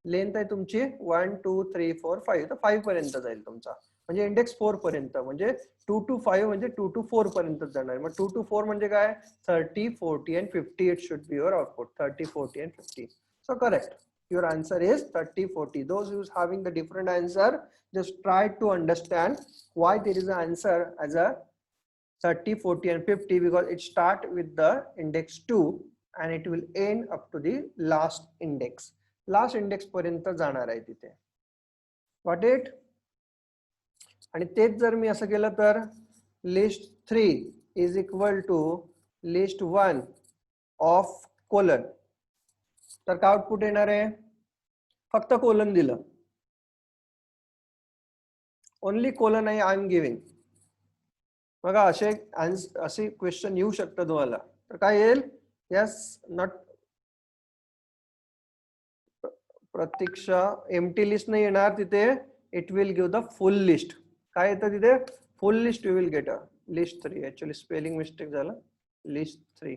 लेंथ आहे तुमची 1 2 3 4 5, तर 5 पर्यंत जाईल तुमचा, म्हणजे इंडेक्स 4 पर्यंत, म्हणजे 2 to 5 म्हणजे 2 to 4 पर्यंत जाणार. मग 2 to 4 म्हणजे काय? 30 40 and 50. It should be your output, 30 40 and 50. So correct, your answer is 30 40. Those who's having the different answer, just try to understand why there is an answer as a 30 40 and 50, because it start with the index 2 and it will end up to the last index. Last index पर्यंत जाणार आहे तिथे. Got it? आणि तेच जर मी असं केलं तर list 3 is equal to list 1 of colon, तर काय आउटपुट येणार आहे? फक्त कोलन दिलं, ओनली कोलन आहे आय एम गिविंग. बघा असे क्वेश्चन येऊ शकतं तुम्हाला, तर काय येईल? Yes not Pratiksha, empty list नाही येणार तिथे, it will give the full list. काय येतं तिथे? Full list. You will get a list 3, actually spelling mistake झालं, list 3.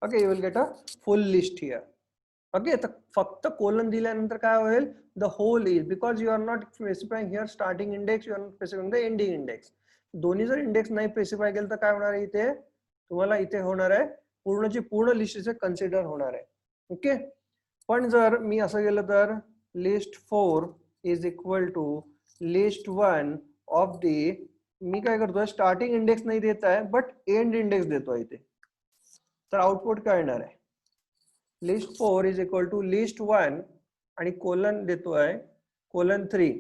Okay, you will get a full list here. Okay, तर फक्त कोलन दिल्यानंतर काय होईल? The whole is, because you are not specifying here starting index, you are not specifying the ending index. दोन्ही जर index नाही specify केलं तर काय होणार आहे? इथे तुम्हाला इथे होणार आहे पूर्णची पूर्ण लिस्टचे कन्सिडर होणार आहे. ओके, पण जर मी असं केलं तर list 4 is equal to list 1 of the, मी काय करतोय? स्टार्टिंग इंडेक्स नाही देत आहे, बट एंड इंडेक्स देतोय इथे, तर आउटपुट काय येणार आहे? List 4 is equal to list 1 आणि कोलन देतोय कोलन 3.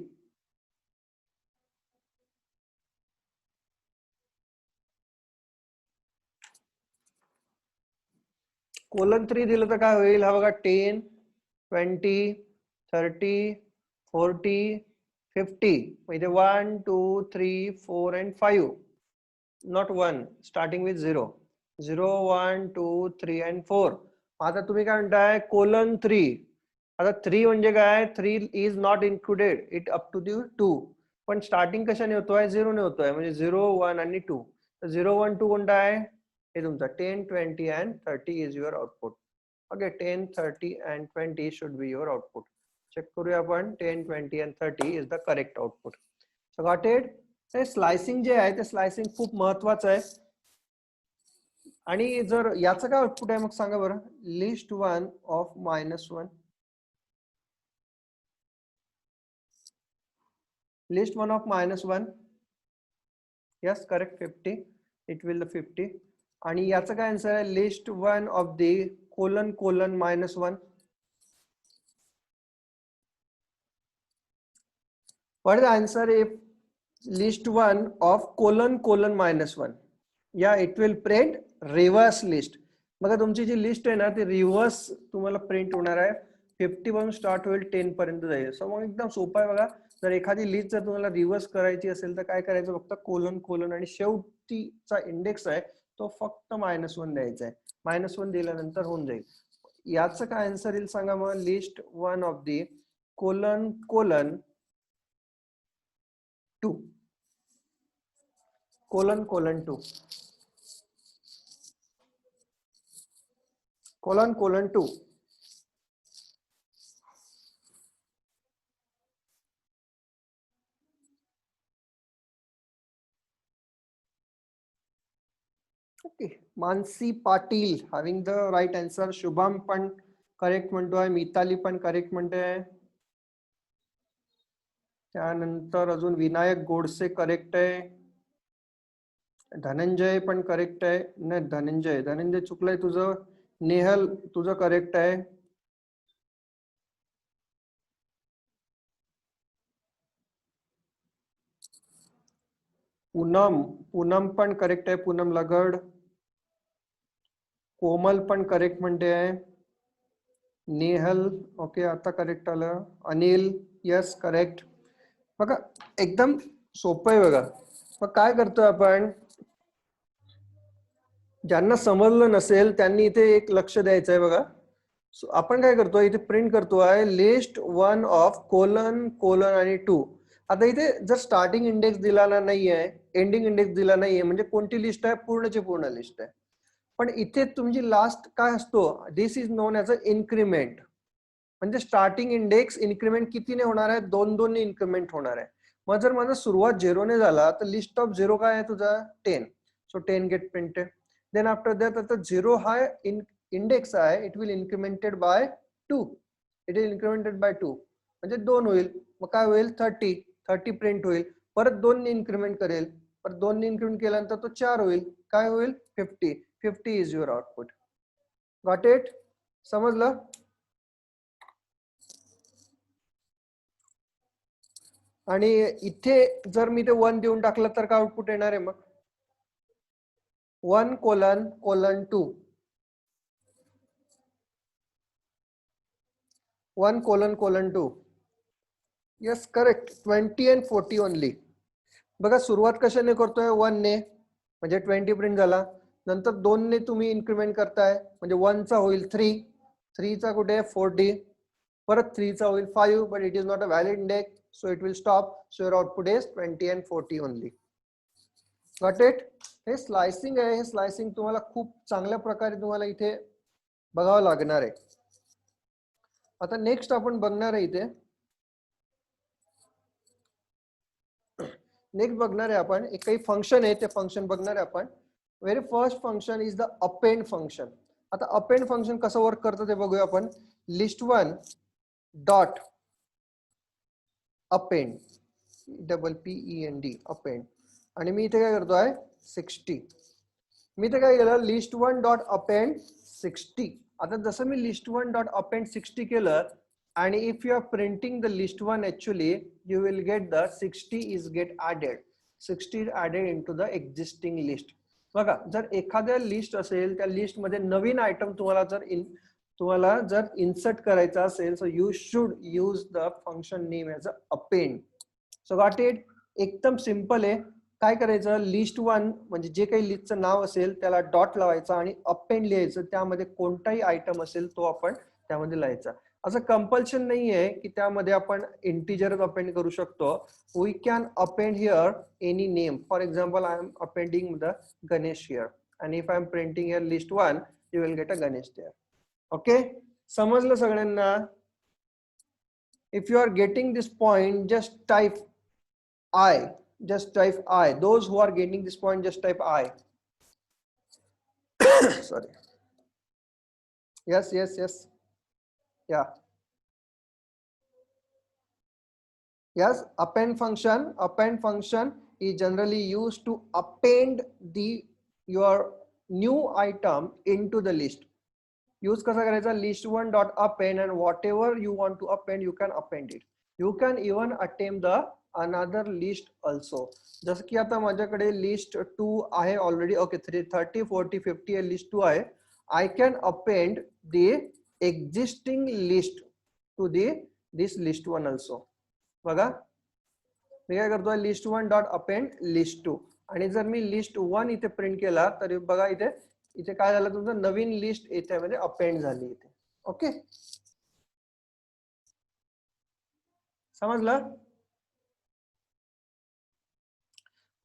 कोलन 3 दिलं तर काय होईल? हा बघा 10 20 30 40 50, म्हणजे 1 2 3 4 and 5, not 1, starting with 0 0 1 2 3 and 4. आता तुम्ही काय म्हणताय? कोलन 3. आता 3 म्हणजे काय? 3 is not included, it up to the 2, पण स्टार्टिंग कशाने होतोय? 0 ने होतोय, म्हणजे 0 1 आणि 2. 0 1 2 कोणता आहे? हे तुमचा 10, 20 and 30 is your output. Okay, 10, 30 and 20 should be your output. Check करूया आपण. 10, 20 and 30 is the correct output. So got it? हे स्लायसिंग जे आहे ते स्लायसिंग खूप महत्वाचं आहे. आणि जर याचं काय आउटपुट आहे मग सांगा बरं. List 1 of -1. List 1 of -1. Yes, correct. 50. It will the 50. आणि याचं काय आन्सर आहे. List 1 of the colon -1. What is the answer if list 1 of colon -1? Yeah, it will print reverse list. बघा तुमची जी लिस्ट आहे ना ती रिव्हर्स तुम्हाला प्रिंट होणार आहे. 50 पासून स्टार्ट होईल 10 पर्यंत जाईल. सो मग एकदम सोपं आहे बघा. जर एखादी लिस्ट जर तुम्हाला रिव्हर्स करायची असेल तर काय करायचं, फक्त कोलन आणि शेवटीचा इंडेक्स आहे तो फक्त -1 द्यायचा आहे. -1 दिल्यानंतर होऊन जाईल. याचं काय आन्सर येईल सांगा मग. List 1 of the colon 2. Colon 2. Colon 2. Okay, Mansi Patil having the right answer. Shubham पण करेक्ट म्हणतोय, मिताली पण करेक्ट म्हणते. त्यानंतर अजून विनायक गोडसे करेक्ट आहे. धनंजय पण करेक्ट आहे. नाही, धनंजय चुकलंय तुझं. नेहल तुझं करेक्ट आहे. पूनम पण करेक्ट आहे. पूनम लगड. कोमल पण करेक्ट म्हणते आहे. नेहल ओके आता करेक्ट आलं. Anil yes correct. बघा एकदम सोपं आहे बघा. मग काय करतोय आपण, ज्यांना समजलं नसेल त्यांनी इथे एक लक्ष द्यायचं आहे बघा. आपण काय करतोय इथे प्रिंट करतोय लिस्ट 1 ऑफ कोलन आणि 2. आता इथे जर स्टार्टिंग इंडेक्स दिला नाहीये, एंडिंग इंडेक्स दिला नाहीये, म्हणजे कोणती लिस्ट आहे, पूर्णची पूर्ण लिस्ट आहे. पण इथे तुमची लास्ट काय असतो, this is known as a increment. म्हणजे स्टार्टिंग इंडेक्स इन्क्रीमेंट कितीने होणार आहे, 2 ने इन्क्रीमेंट होणार आहे. मग जर माझा सुरुवात 0 ने झाला तर लिस्ट ऑफ 0 काय आहे तुझा 10. So 10 get printed. Then after that आता 0 हा इंडेक्स आहे, it will incremented by 2. It is incremented by 2 म्हणजे 2 होईल. मग काय होईल 30 प्रिंट होईल. परत 2 ने इन्क्रीमेंट करेल, परत 2 ने इन्क्रीमेंट केल्यानंतर तो 4 होईल. काय होईल 50 is your output. Got it? समजलं? आणि इथे जर मी ते 1 देऊन टाकलं तर काय आउटपुट येणार आहे मग 1 colon 2. 1 colon 2. Yes correct. 20 and 40 only. बघा सुरुवात कशाने करतोय 1 ने, म्हणजे 20 प्रिंट झाला. नंतर 2 ने तुम्ही इन्क्रीमेंट करताय, म्हणजे 1 चा होईल 3 चा कुठे 40, परत 3 चा होईल 5, but it is not a valid index, so it will stop. So your output is 20 and 40 only. Got it? हे स्लायसिंग आहे. हे स्लायसिंग तुम्हाला खूप चांगल्या प्रकारे तुम्हाला इथे बघावं लागणार आहे. आता नेक्स्ट आपण बघणार आहे इथे, नेक्स्ट बघणार आहे आपण एक काही फंक्शन आहे, ते फंक्शन बघणार आहे आपण. Very first function is the append function. आता अपेंड फंक्शन कसं वर्क करतं ते बघूया आपण. List 1 dot append, PEND append. आणि मी इथे काय करतोय 60. मी इथे काय केलं लिस्ट 1 डॉट अपेंड 60. आता जसं मी लिस्ट 1 डॉट अपेंड 60 केलं, and if you are printing the list 1, actually you will get the 60 is get added. 60 is added into the existing list. बघा जर एखाद्या लिस्ट असेल, त्या लिस्ट मध्ये नवीन आयटम तुम्हाला जर इन्सर्ट करायचा असेल, so you should use the function name as a append. So got it? एकदम सिंपल आहे. काय करायचं, लिस्ट 1 म्हणजे जे काही लिस्टचं नाव असेल त्याला डॉट लावायचा आणि अपेंड लिहायचं. त्यामध्ये कोणताही आयटम असेल तो आपण त्यामध्ये लिहायचा. असं कंपल्शन नाही आहे की त्यामध्ये आपण इंटिजर अपेंड करू शकतो. We can append here any name. For example I am appending the Ganesh here. and if I'm printing here list 1, you will get a Ganesh there. Okay, समजलं सगळ्यांना? If you are getting this point, just type I. Just type I. Those who are getting this point, just type I. Sorry. Yes, yes, yes. Yeah. Yes, append function is generally used to append your new item into the list. Use कसा करायचा, list1 dot append, and whatever you want to append, you can append it. You can even attempt the another list also. जसं की आता माझ्याकडे list 2 आहे already. Okay, 30, 40, 50 हे list 2 आहे. I can append the existing list to this list 1 also. बघा मी काय करतोय, list 1 dot append list 2, आणि जर मी लिस्ट 1 इथे प्रिंट केला तर बघा इथे काय झालं, तुमचं नवीन लिस्ट याच्यामध्ये अपेंड झाली इथे. ओके, समजलं?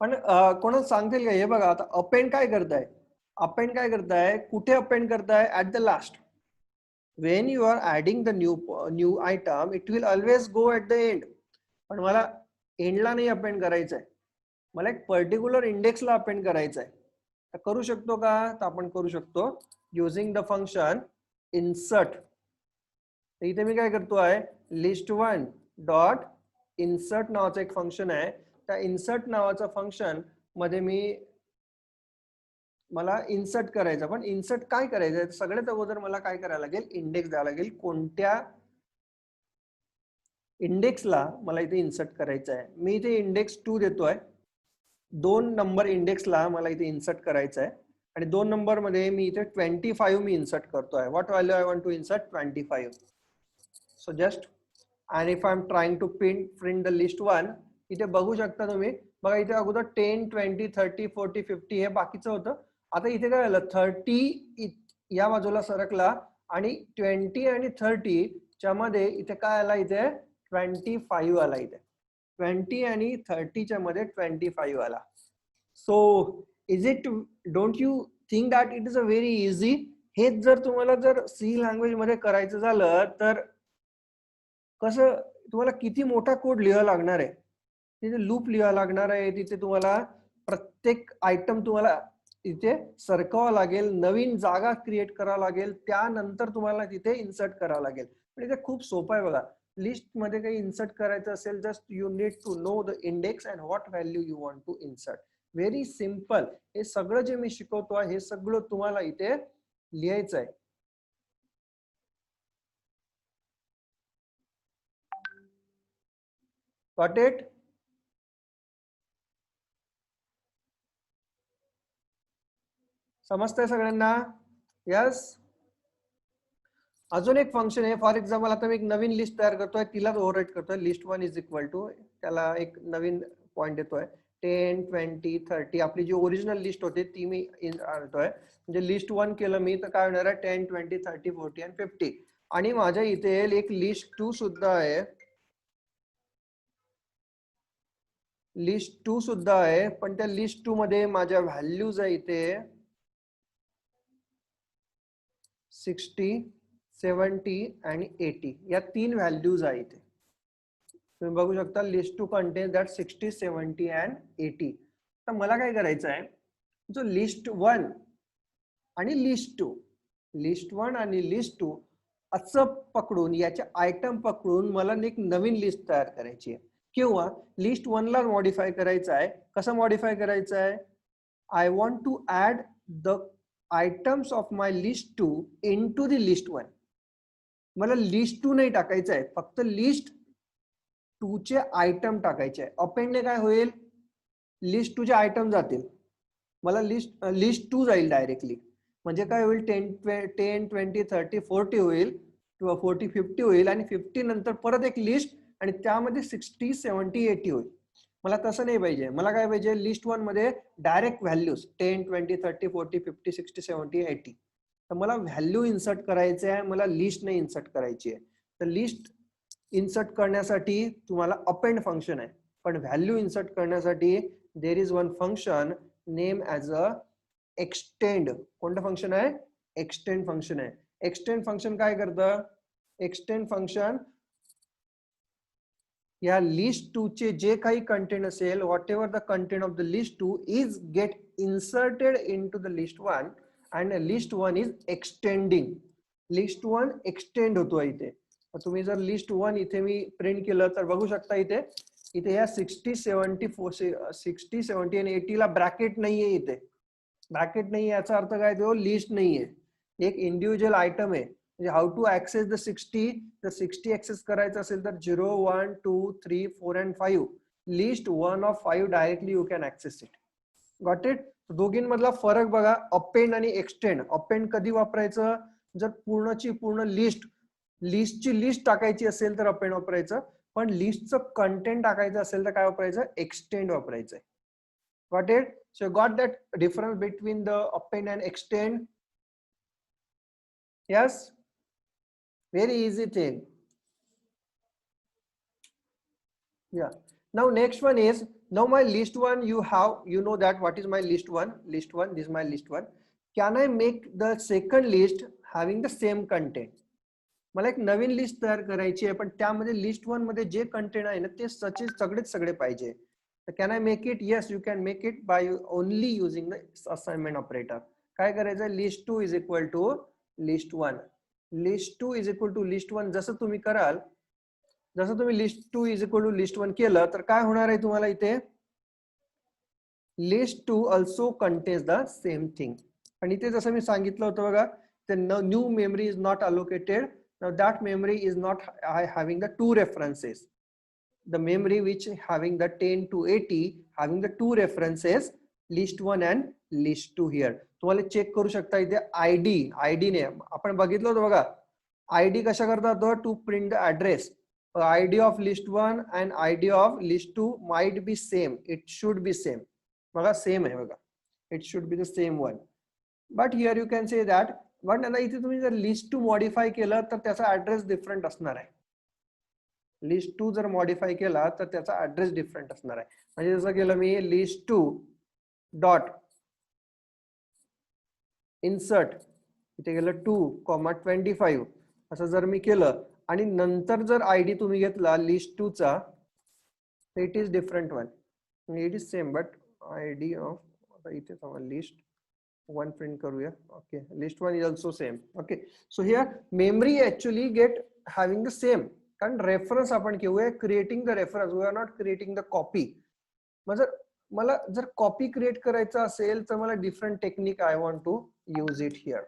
पण कोणाला सांगतील का? हे बघा आता अपेंड काय करताय, कुठे अपेंड करताय? At the last. when you are adding the new item, it will always go at the end. पण मला एंडला नाही अपेंड करायचं आहे, मला एक पर्टिक्युलर इंडेक्सला अपेंड करायचं आहे. तर करू शकतो का? तर आपण करू शकतो युजिंग द फंक्शन इन्सर्ट. इथे मी काय करतोय, list1 डॉट इन्सर्ट नावाचं एक फंक्शन आहे. त्या इन्सर्ट नावाचं फंक्शन मध्ये मला इन्सर्ट करायचं. पण इन्सर्ट काय करायचं, सगळ्यात अगोदर मला काय करायला लागेल, इंडेक्स द्यावा लागेल. कोणत्या इंडेक्सला मला इथे इन्सर्ट करायचं आहे. मी इथे इंडेक्स 2 देतोय. 2 नंबर इंडेक्सला मला इथे इन्सर्ट करायचं आहे, आणि 2 नंबर मध्ये मी इथे 25 मी इन्सर्ट करतोय. What value I want to insert? 25. So just, and if I'm trying to print the list 1, इथे बघू शकता तुम्ही. बघा इथे अगोदर 10, 20, 30, 40, 50 हे बाकीचं होतं. आता इथे काय झालं, 30 या बाजूला सरकला, आणि 20 आणि 30 च्या मध्ये इथे काय आला, इथे 25 आला. इथे 20 आणि 30 च्या मध्ये 25 आला. So is it, don't you think that it is a very easy? हेच जर तुम्हाला जर सी लँग्वेज मध्ये करायचं झालं तर कसं, तुम्हाला किती मोठा कोड लिहावा लागणार आहे, तिथे लूप लिहावा लागणार आहे, तिथे तुम्हाला प्रत्येक आयटम तुम्हाला इथे सरकवावं लागेल, नवीन जागा क्रिएट करावं लागेल, त्यानंतर तुम्हाला तिथे इन्सर्ट करावं लागेल. पण इथे खूप सोपं आहे बघा. लिस्ट मध्ये काही इन्सर्ट करायचं असेल, just you need to know the index and what value you want to insert. Very simple. हे सगळं जे मी शिकवतो आहे हे सगळं तुम्हाला इथे लिहायचं आहे. Got it? समजतंय सगळ्यांना? यस. अजून एक फंक्शन आहे. फॉर एक्झाम्पल आता मी एक नवीन लिस्ट तयार करतोय, तिलाच ओव्हरराइट करतोय. list1 इज इक्वल टू, त्याला एक नवीन पॉइंट देतोय 10, 20, 30. आपली जी ओरिजिनल लिस्ट होती ती मी आणतोय. म्हणजे list1 केलं मी तर काय होणार आहे, 10, 20, 30, 40 आणि 50. आणि माझ्या इथे एक list2 सुद्धा आहे. list2 सुद्धा आहे, पण त्या list2 मध्ये माझ्या व्हॅल्यूज आहे इथे 60, 70 आणि 80. या 3 व्हॅल्यूज आहे इथे. तुम्ही बघू शकता list2 contains that 60, 70 and 80. तर मला काय करायचं आहे, जो list1 आणि list1 आणि list2 असं पकडून, याचे आयटम पकडून मला एक नवीन लिस्ट तयार करायची आहे, किंवा list1 ला मॉडिफाय करायचं आहे. कसं मॉडिफाय करायचं आहे, I want to add the items of my list2 into the list1. मला list2 नाही टाकायचं आहे, फक्त list2 चे आयटम टाकायचे आहे. अपेंडने काय होईल, list2 चे आयटम जातील, मला list2 जाईल डायरेक्टली. म्हणजे काय होईल, 10, 20, 30, 40 होईल, किंवा 40, 50 होईल, आणि 50 नंतर परत एक लिस्ट, आणि त्यामध्ये 60, 70, 80 होईल. मला तसं नाही पाहिजे. मला काय पाहिजे, list1 मध्ये डायरेक्ट व्हॅल्यूज 10, 20, 30, 40, 50, 60, 70, 80. तर मला व्हॅल्यू इन्सर्ट करायचे आहे, मला लिस्ट नाही इन्सर्ट करायची आहे. तर लिस्ट इन्सर्ट करण्यासाठी तुम्हाला अपेंड फंक्शन आहे, पण व्हॅल्यू इन्सर्ट करण्यासाठी there is one function name as a extend कोणतं फंक्शन आहे एक्सटेंड फंक्शन आहे एक्सटेंड फंक्शन काय करतं एक्सटेंड फंक्शन या लिस्ट 2 चे जे काही कंटेंट असेल whatever the content of the list 2 is get inserted into the list 1 and list 1 is extending list 1 extend होतो इथे तुम्ही जर लिस्ट 1 इथे मी प्रिंट केलं तर बघू शकता इथे इथे या 60 70 आणि 80 ला ब्रॅकेट नाहीये इथे ब्रॅकेट नाही याचा अर्थ काय तो लिस्ट नाहीये एक इंडिव्हिज्युअल आयटम आहे म्हणजे हाऊ टू ऍक्सेस द 60 जर 60 ऍक्सेस करायचं असेल तर 0 1 2 3 4 and 5 list 1 of 5 directly you can access it got it दोघींमधला फरक बघा अपेंड आणि एक्सटेंड अपेंड कधी वापरायचं जर पूर्णची पूर्ण लिस्टची लिस्ट टाकायची असेल तर अपेंड वापरायचं पण लिस्टचं कंटेंट टाकायचं असेल तर काय वापरायचं एक्सटेंड वापरायचं got it so got that difference between the append and extend yes very easy thing yeah now next one is now my list 1 you know that what is my list 1 this is my list 1 can I make the second list having the same content मला एक नवीन list तयार करायची आहे पण त्यामध्ये list 1 मध्ये जे content आहे ना ते सगळे पाहिजे तर can I make it yes you can make it by only using the assignment operator काय करायचं list 2 is equal to list 1 list 2 is equal to list 1 जसं तुम्ही कराल जसं तुम्ही list 2 is equal to list 1 केलं तर काय होणार आहे तुम्हाला इथे list 2 also contains the same thing आणि इथे जसं मी सांगितलं होतं बघा the new memory is not allocated now that memory is not having the two references the memory which having the 10 to 80 having the two references list 1 and list 2 here तुम्हाला check करू शकता इथे आयडी ने आपण बघितलं होतं बघा ID कशा करता येतो to print the address ID of list 1 and ID of list 2 might be same it should be same बघा सेम आहे बघा it should be the same one but here you can say that but आता इथे तुम्ही जर list 2 modify केलं तर त्याचा ऍड्रेस डिफरंट असणार आहे लिस्ट 2 जर मॉडिफाय केला तर त्याचा ऍड्रेस डिफरंट असणार आहे म्हणजे जसं केलं मी लिस्ट 2 डॉट इन्सर्ट इथे गेलं 2,25 असं जर मी केलं आणि नंतर जर आयडी तुम्ही घेतला लिस्ट 2 चा तर it is different one it is same but ID of आता इथे लिस्ट 1 प्रिंट करूया okay list 1 is also same okay so here memory actually get having the same कारण रेफरन्स आपण घेऊया creating the reference we are not creating the copy मला जर copy create करायचं असेल तर मला different technique I want to use it here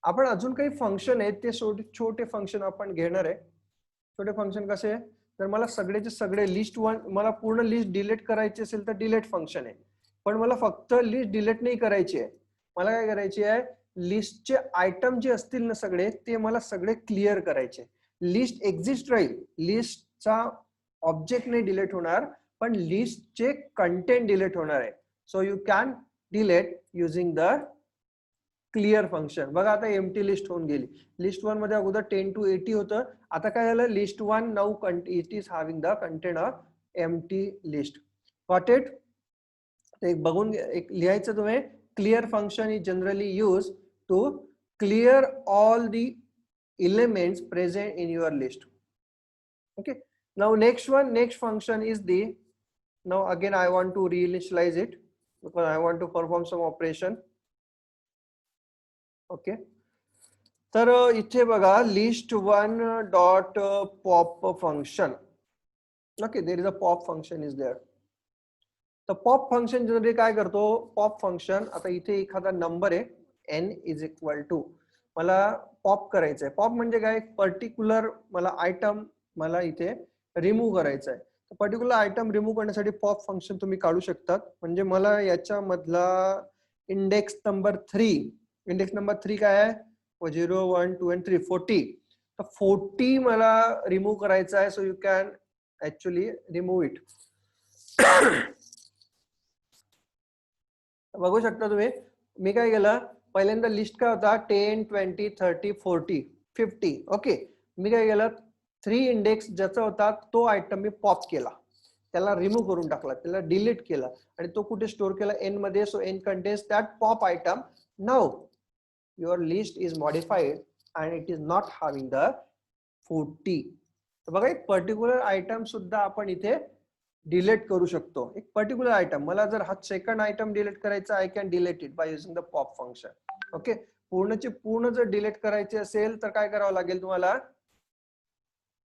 आपण अजून काही फंक्शन आहेत ते छोटे फंक्शन आपण घेणार आहे छोटे फंक्शन कसे तर मला सगळेचे सगळे लिस्ट 1 मला पूर्ण लिस्ट डिलीट करायची असेल तर डिलीट फंक्शन आहे पण मला फक्त लिस्ट डिलीट नाही करायची आहे मला काय करायची आहे लिस्टचे आयटम जे असतील ना सगळे ते मला सगळे क्लिअर करायचे लिस्ट एक्झिस्ट राहील लिस्टचा ऑब्जेक्ट नाही डिलीट होणार पण लिस्टचे कंटेंट डिलीट होणार आहे so you can delete using the clear function बघा आता एम्प्टी लिस्ट होऊन गेली लिस्ट 1 मध्ये अगोदर 10 to 80 होतं आता काय झालं list 1 now it is having the content of empty list got it एक बघून एक लिहायचं तुम्ही clear function is generally used to clear all the elements present in your list okay now next function is the now again I want to reinitialize it because I want to perform some operation okay तर इथे बघा list 1 dot pop function okay there is a pop function is there तर pop function generally काय करतो pop function आता इथे एखादा number आहे n इज इक्वल टू मला पॉप करायचं आहे पॉप म्हणजे काय पर्टिक्युलर मला आयटम मला इथे रिमूव्ह करायचं आहे पर्टिक्युलर आयटम रिमूव्ह करण्यासाठी पॉप फंक्शन तुम्ही काढू शकतात म्हणजे मला याच्यामधला इंडेक्स नंबर 3 काय आहे 0 1 2 and 3 40 तर 40 मला रिमूव्ह करायचा आहे so you can actually remove it बघू शकता तुम्ही मी काय केलं पहिल्यांदा लिस्ट काय होता 10 20 30 40 50 ओके मी काय केलं 3 इंडेक्स ज्याचा होता तो आयटम मी पॉप केला त्याला रिमूव्ह करून टाकला, त्याला डिलीट केला आणि तो कुठे स्टोअर केला n मध्ये. सो n contains that pop item. Now your list is modified and it is not having the 40. बघा एक पर्टिक्युलर आयटम सुद्धा आपण इथे डिलीट करू शकतो. एक पर्टिक्युलर आयटम, मला जर हा सेकंड आयटम डिलीट करायचा, I can delete it by using the pop function. Okay, पूर्णचे पूर्ण जर डिलीट करायचे असेल तर काय करावं लागेल तुम्हाला,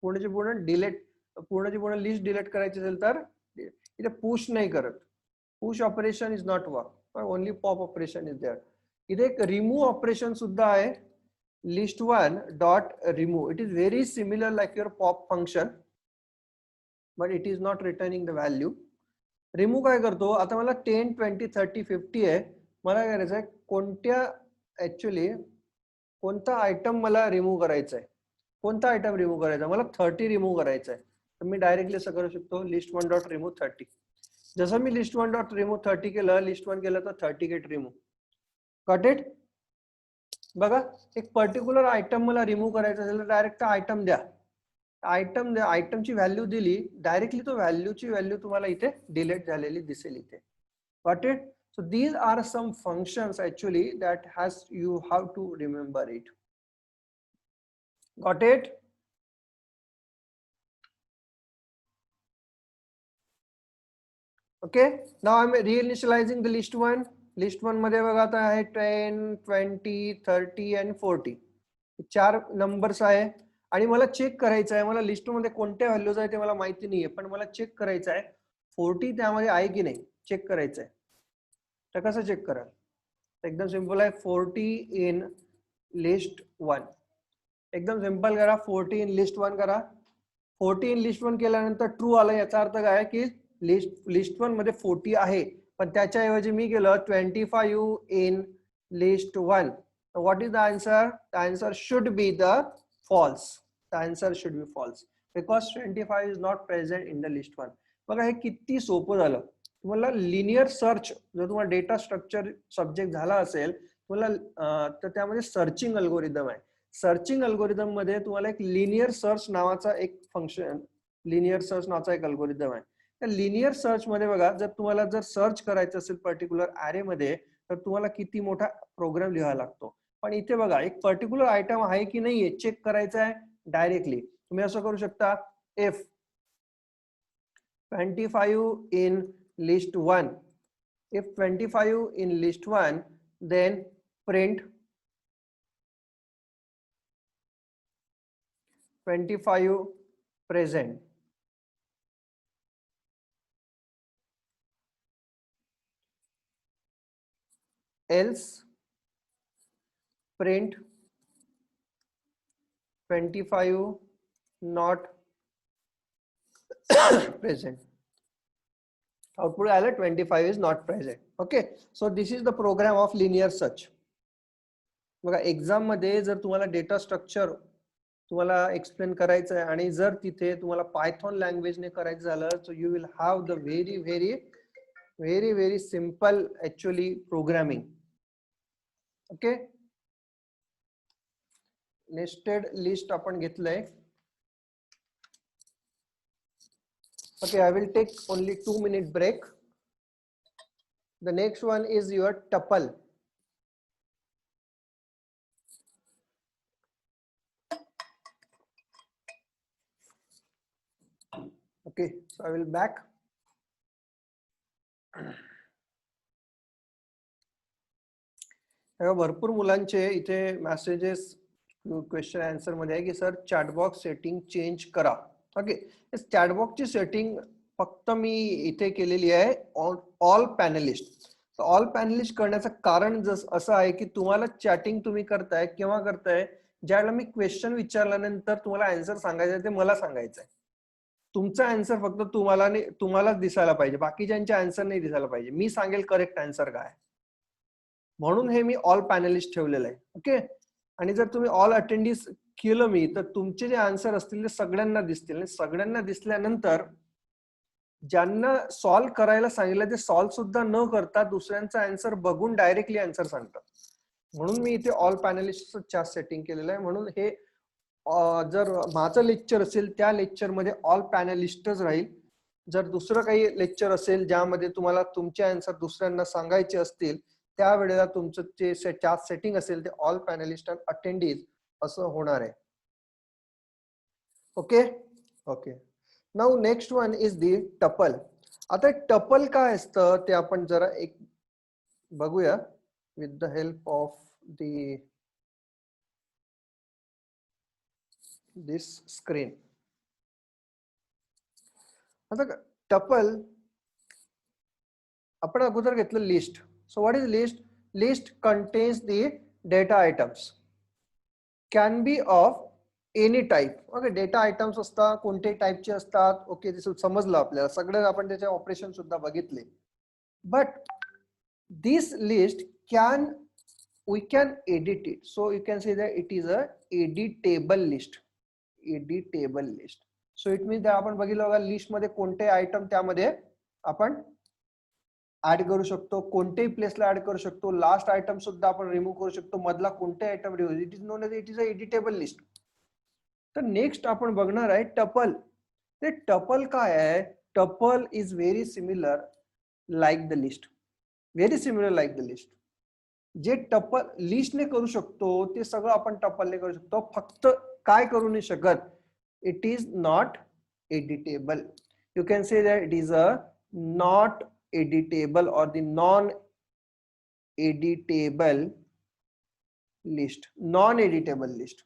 पूर्णची पूर्ण लिस्ट डिलीट करायची असेल तर इथे पुश नाही करत, push operation is not work, only pop operation is there. इथे एक रिमूव्ह ऑपरेशन सुद्धा आहे, list1 dot remove. It is very similar like your pop function, but it is not returning the value. Remove काय करतो, आता मला 10 20 30 50 आहे, मला काय करायचं आहे, ऍक्च्युली कोणता आयटम मला रिमूव्ह करायचा आहे, कोणता आयटम रिमूव्ह करायचा, मला 30 रिमूव्ह करायचा आहे. तर मी डायरेक्टली असं करू शकतो, list1 डॉट रिमूव्ह 30. जसं मी list1 डॉट रिमूव्ह 30 केलं, list1 केलं तर 30 गेट रिमूव्ह. Got it. बघा एक पर्टिक्युलर आयटम मला रिमूव्ह करायचा असेल तर डायरेक्ट आयटम द्या, आयटमची व्हॅल्यू दिली, डायरेक्टली तो व्हॅल्यूची व्हॅल्यू तुम्हाला इथे डिलीट झालेली दिसेल इथे. Got it. So these are some functions actually that has you have to remember it. Got it. Okay, now I am reinitializing the list1. list1 मध्ये बघा आता आहे 10 20 30 आणि 40, 4 नंबर्स आहे आणि मला चेक करायचं आहे, मला लिस्ट मध्ये कोणत्या व्हॅल्यूज आहे ते मला माहिती नाहीये, पण मला चेक करायचं आहे 40 त्यामध्ये आहे की नाही, चेक करायचं आहे. तर कसं चेक कराल, एकदम सिंपल आहे, 40 इन list1. एकदम सिंपल करा, 40 इन list1 करा. 40 इन list1 केल्यानंतर ट्रू आलं, याचा अर्थ काय की list1 मध्ये 40 आहे, पण त्याच्याऐवजी मी केलं 25 इन list1. what is the answer? The answer should be the false. The answer should be false because 25 is not present in the list1. बघा हे किती सोपं झालं. तुम्हाला लिनियर सर्च, जर तुम्हाला डेटा स्ट्रक्चर सब्जेक्ट झाला असेल तुम्हाला, तर त्यामध्ये सर्चिंग अल्गोरिदम आहे. सर्चिंग अल्गोरिदम मध्ये तुम्हाला एक लिनियर सर्च नावाचा एक फंक्शन, लिनियर सर्च नावाचा एक अल्गोरिदम आहे. त्या लिनियर सर्च मध्ये बघा, जर तुम्हाला जर सर्च करायचं असेल पर्टिक्युलर ॲरे मध्ये तर तुम्हाला किती मोठा प्रोग्राम लिहावा लागतो. पण इथे बघा एक पर्टिक्युलर आयटम आहे की नाहीये चेक करायचं आहे डायरेक्टली. तुम्ही असं करू शकता, if 25 in list1, if 25 in list1 then print 25 present. Else print 25 not present. Output आलं 25 is not present. Okay, so this is the program of linear search. बघा एक्झाम मध्ये जर तुम्हाला डेटा स्ट्रक्चर तुम्हाला एक्सप्लेन करायचं आहे आणि जर तिथे तुम्हाला पायथॉन लँग्वेजने करायचं झालं, so you will have the very very very very simple actually programming. Okay, nested list आपण घेतलंय. Okay, I will take only 2-minute break. The next one is your tuple. Okay, so I will back. भरपूर मुलांचे इथे messages question answer मध्ये आहे की sir chatbox setting change करा. Okay, चॅटबॉक्सची setting फक्त मी इथे केलेली आहे ऑल पॅनलिस्ट. ऑल पॅनलिस्ट करण्याचं कारण असं आहे की तुम्हाला चॅटिंग तुम्ही करताय केव्हा करताय, ज्यावेळेला मी क्वेश्चन विचारल्यानंतर तुम्हाला आन्सर सांगायचं ते मला सांगायचं आहे. तुमचा आन्सर फक्त तुम्हालाच दिसायला पाहिजे, बाकीच्यांचे आन्सर नाही दिसायला पाहिजे. मी सांगेल करेक्ट आन्सर काय, म्हणून हे मी ऑल पॅनलिस्ट ठेवलेलं आहे. ओके, आणि जर तुम्ही ऑल अटेंडीज केलं मी, तर तुमचे जे आन्सर असतील ते सगळ्यांना दिसतील. सगळ्यांना दिसल्यानंतर ज्यांना सॉल्व्ह करायला सांगितलं ते सॉल्व्ह सुद्धा न करता दुसऱ्यांचा आन्सर बघून डायरेक्टली आन्सर सांगतात. म्हणून मी इथे ऑल पॅनलिस्टचं सेटिंग केलेलं आहे. म्हणून हे जर माझं लेक्चर असेल त्या लेक्चर मध्ये ऑल पॅनलिस्टच राहील. जर दुसरं काही लेक्चर असेल ज्यामध्ये तुम्हाला तुमचे आन्सर दुसऱ्यांना सांगायचे असतील त्यावेळेला तुमचं जे सेटिंग असेल ते ऑल पॅनलिस्ट अँड अटेंडीज असं होणार आहे. Okay okay. Now next one is the tuple. आता टपल काय असतं ते आपण जरा एक बघूया with the help of the this screen. आता टपल आपण अगोदर घेतलं list. So what is list? List contains the data items, can be of any type. Okay, data items असतात कोणत्याही टाइपचे असतात. ओके, ते समजलं आपल्याला, सगळं आपण त्याचे ऑपरेशन सुद्धा बघितले. But this list can we can edit it, so you can say that it is a editable list. editable list. So it means that आपण बघितलं बघा लिस्ट मध्ये कोणते आयटम त्यामध्ये आपण ऍड करू शकतो, कोणत्याही प्लेसला ऍड करू शकतो, लास्ट आयटम सुद्धा आपण रिमूव्ह करू शकतो, मधला कोणते item remove. It is known as it is a editable list. तर नेक्स्ट आपण बघणार आहे टपल. ते टपल काय आहे? Tuple is very similar like the list. Very similar like the list. जे टपल लिस्टने करू शकतो ते सगळं आपण टपलने करू शकतो. फक्त काय करू नाही शकत? It is not editable. You can say that it is a not editable or the non-editable list. Non-editable list.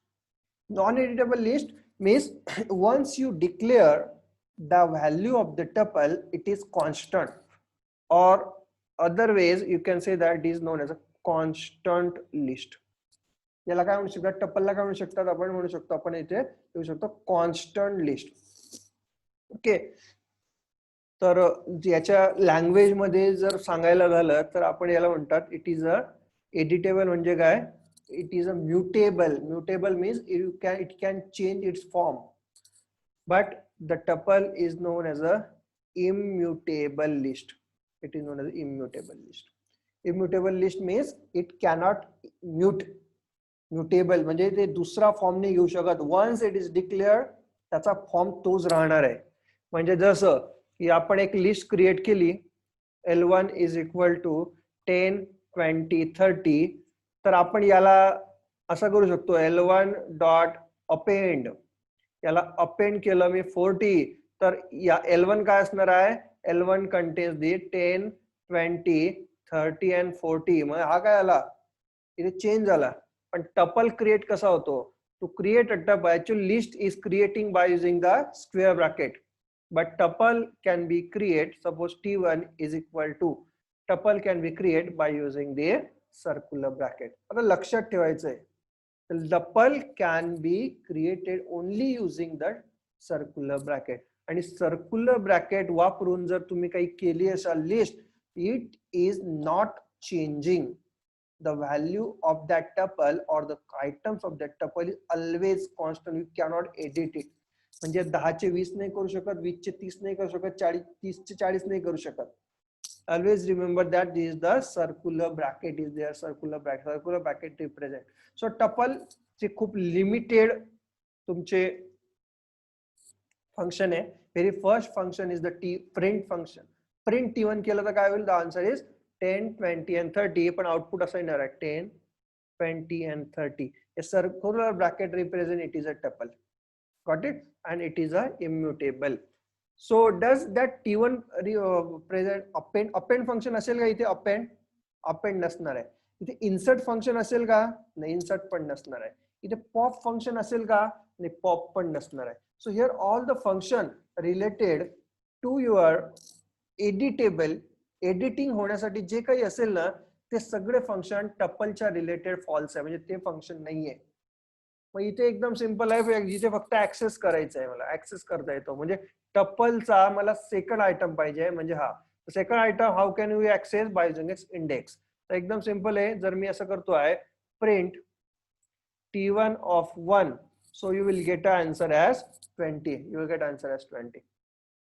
Non-editable list means once you declare the value of the tuple, it is constant, or other ways you can say that it is known as a constant list. याला काय म्हणू शकतात? टपलला काय म्हणू शकतात? आपण म्हणू शकतो, आपण इथे लिहू शकतो कॉन्स्टंट लिस्ट. ओके, तर याच्या लँग्वेज मध्ये जर सांगायला झालं तर आपण याला म्हणतात इट इज अ एडिटेबल. म्हणजे काय? It is a mutable. Mutable means it can change its form. But the tuple is known as a immutable list. It is known as immutable list. Immutable list means it cannot mute. Mutable म्हणजे ते दुसरा form नाही घेऊ शकत. Once it is declared त्याचा फॉर्म तोच राहणार आहे. म्हणजे जसं की आपण एक लिस्ट क्रिएट केली, L1 इज इक्वल टू 10, 20, 30. तर आपण याला असं करू शकतो L1 डॉट अपेंड. याला अपेंड केलं मी 40, तर या L1 काय असणार आहे? L1 contains the 10, 20, 30 and 40. मग हा काय आला? इथे चेंज झाला. पण टपल क्रिएट कसा होतो? To create a tuple, actually list is creating by using the square bracket. But tuple can be created, suppose T1 is equal to, tuple can be created by using the circular bracket. आता लक्षात ठेवायचं आहे, tuple can be created only using the circular bracket. आणि circular bracket वापरून जर तुम्ही काही केली असाल list, it is not changing the value of that tuple or the items of that tuple is always constant. You cannot edit it. म्हणजे 10 चे 20 नाही करू शकत, 20 चे 30 नाही करू शकत, 30 चे 40 नाही करू शकत. Always remember that this is the circular bracket is there. Circular bracket represent. So tuple चे खूप लिमिटेड तुमचे फंक्शन आहे. Very first function is the print function. Print T1 केलं तर काय होईल? The answer is 10, 20 and 30. पण आउटपुट असं येणार आहे 10, 20 and 30. A circular bracket represent it is a tuple. Got it? And it is a immutable. So does that T1 present append? Append function असेल का इथे? append नसणार आहे. इथे insert function असेल का? नाही, insert पण नसणार आहे. इथे pop function असेल का? नाही, pop पण नसणार आहे. So here all the function related to your editable, editing होण्यासाठी जे काही असेल ना ते सगळे फंक्शन टपलच्या रिलेटेड फॉल्स आहे. म्हणजे ते फंक्शन नाहीये. मग इथे एकदम सिंपल आहे, जिथे फक्त ऍक्सेस करायचं आहे, मला ऍक्सेस करता येतो. म्हणजे टपलचा मला सेकंड आयटम पाहिजे. म्हणजे हा second item how can you access? By using its index. तर एकदम सिंपल आहे. जर मी असं करतो आहे print T1 of 1, so you will get an answer as 20. You will get answer as 20.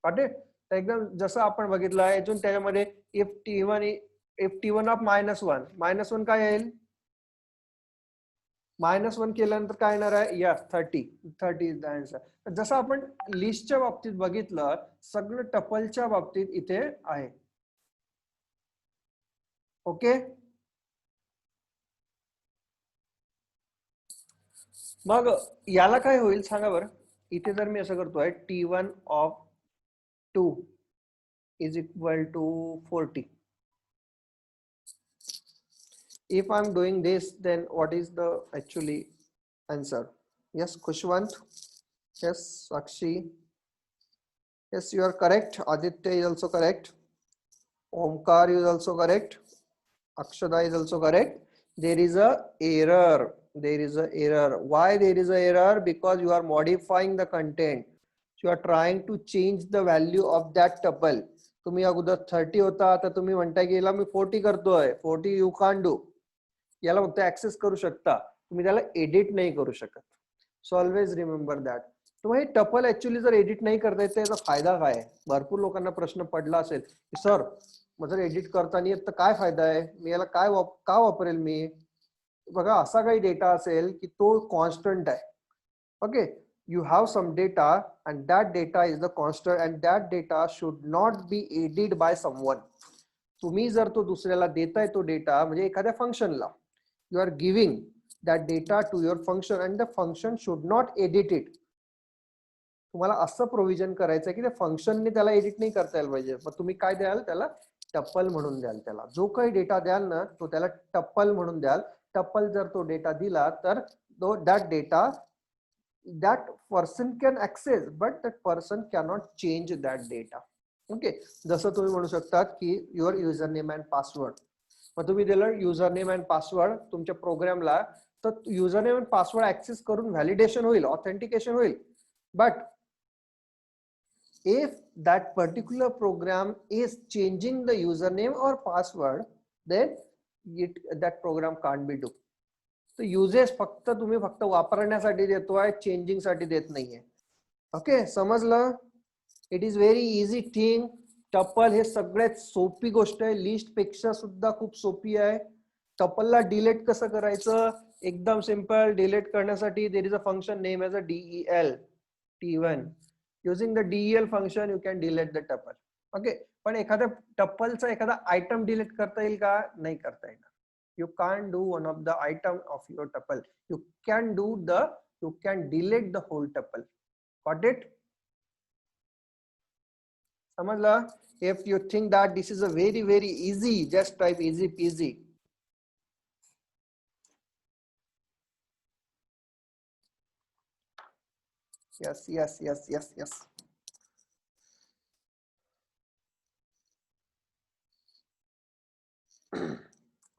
Got it? तर एकदम जसं आपण बघितलं आहे अजून त्याच्यामध्ये if T1 of -1 काय येईल? -1 केल्यानंतर काय येणार आहे? यस 30. 30 is the answer. जसं आपण लिस्टच्या बाबतीत बघितलं, सगळं टपलच्या बाबतीत इथे आहे. ओके. मग याला काय होईल सांगा बरं. इथे जर मी असं करतोय T1 of 2 is equal to 40. If I'm doing this, then what is the actually answer? Yes, Khushwant. Yes, Sakshi. Yes, you are correct. Aditya is also correct. Omkar is also correct. Akshada is also correct. There is a error. There is a error. Why there is a error? Because you are modifying the content. You are trying to change the value of that tuple. तुम्ही अगोदर 30 होता, आता तुम्ही म्हणताय की याला मी 40 करतोय. 40 you can't do. याला फक्त ऍक्सेस करू शकता, तुम्ही त्याला एडिट नाही करू शकत. So always remember that. तुम्ही टपल ऍक्च्युअली जर एडिट नाही करता येत त्याचा फायदा काय आहे? भरपूर लोकांना प्रश्न पडला असेल की सर मग जर एडिट करता नाही येत तर काय फायदा आहे, मी याला का वापरेल मी? बघा असा काही डेटा असेल की तो कॉन्स्टंट आहे. Okay, you have some data and that data is the constant and that data should not be edited by someone. तुम्ही जर तो दुसऱ्याला देताय तो डेटा म्हणजे एखाद्या फंक्शनला, you are giving that data to your function and the function should not edit it. तुम्हाला असं प्रोव्हिजन करायचं आहे की त्या फंक्शनने त्याला एडिट नाही करता यायला पाहिजे. मग तुम्ही काय द्याल? त्याला टप्पल म्हणून द्याल. त्याला जो काही डेटा द्याल ना तो त्याला टप्पल म्हणून द्याल. टप्पल जर तो डेटा दिला तर that data that person can access but that person cannot change that data. Okay, जसं तुम्ही म्हणू शकता की your user name and password. मग तुम्ही दिलं युजर नेम अँड पासवर्ड तुमच्या प्रोग्रामला, तर user name and password access करून व्हॅलिडेशन होईल, ऑथेंटिकेशन होईल. But if that particular program is changing the username or password, then that program can't be do. तो युजेस फक्त तुम्ही फक्त वापरण्यासाठी देतोय, चेंजिंग साठी देत नाहीये. ओके, समजलं? It is very easy thing. Tuple हे सगळ्यात सोपी गोष्ट आहे, लिस्ट पेक्षा सुद्धा खूप सोपी आहे. टपलला डिलीट कसं करायचं? एकदम सिंपल. डिलीट करण्यासाठी there is a function name as a del t1. Using the del function you can delete the tuple. Okay, पण एखाद्या टपलचा एखादा आयटम डिलीट करता येईल का? नाही करता येणार. You can't do one of the item of your tuple. You can delete the whole tuple. Got it? समझला? If you think that this is a very easy, just type easy peasy. Yes.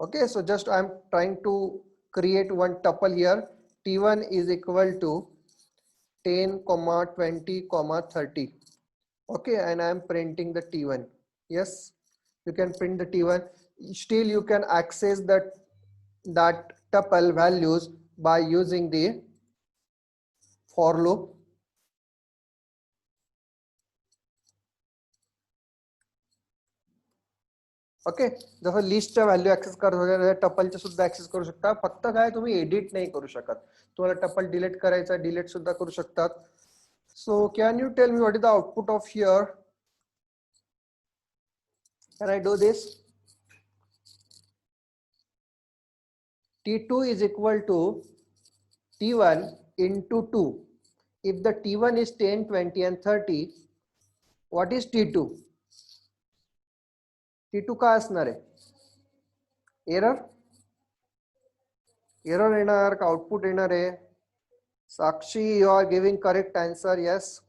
Okay, so just I'm trying to create one tuple here. T1 is equal to 10, 20, 30. Okay, and I'm printing the T1. Yes, you can print the T1. Still you can access that tuple values by using the for loop. Okay, जसं लिस्टच्या value access करत टपलचे सुद्धा access करू शकता. फक्त काय तुम्ही edit नाही करू शकत. तुम्हाला टपल डिलीट करायचा, डिलीट सुद्धा करू शकतात. So can you tell me what is the output of here? Can I do this? T2 is equal to T1 into 2. If the T1 is 10, 20 and 30, what is T2? T2 काय असणार आहे? Error येणार का output येणार आहे? साक्षी, you are giving correct answer. Yes.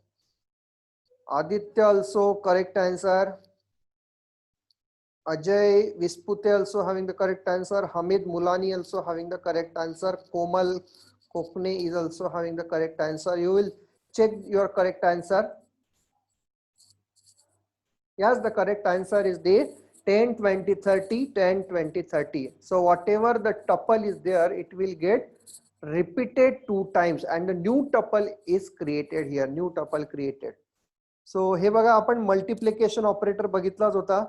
Aditya also correct answer. Ajay Vispute also having the correct answer. Hamid Mulani also having the correct answer. Komal Kokne is also having the correct answer. You will check your correct answer. Yes, the correct answer is the 10, 20, 30, 10, 20, 30. So whatever the tuple is there, it will get repeated 2 times and the new tuple is created here. New tuple created. So हे बघा आपण multiplication operator बघितलाच होता.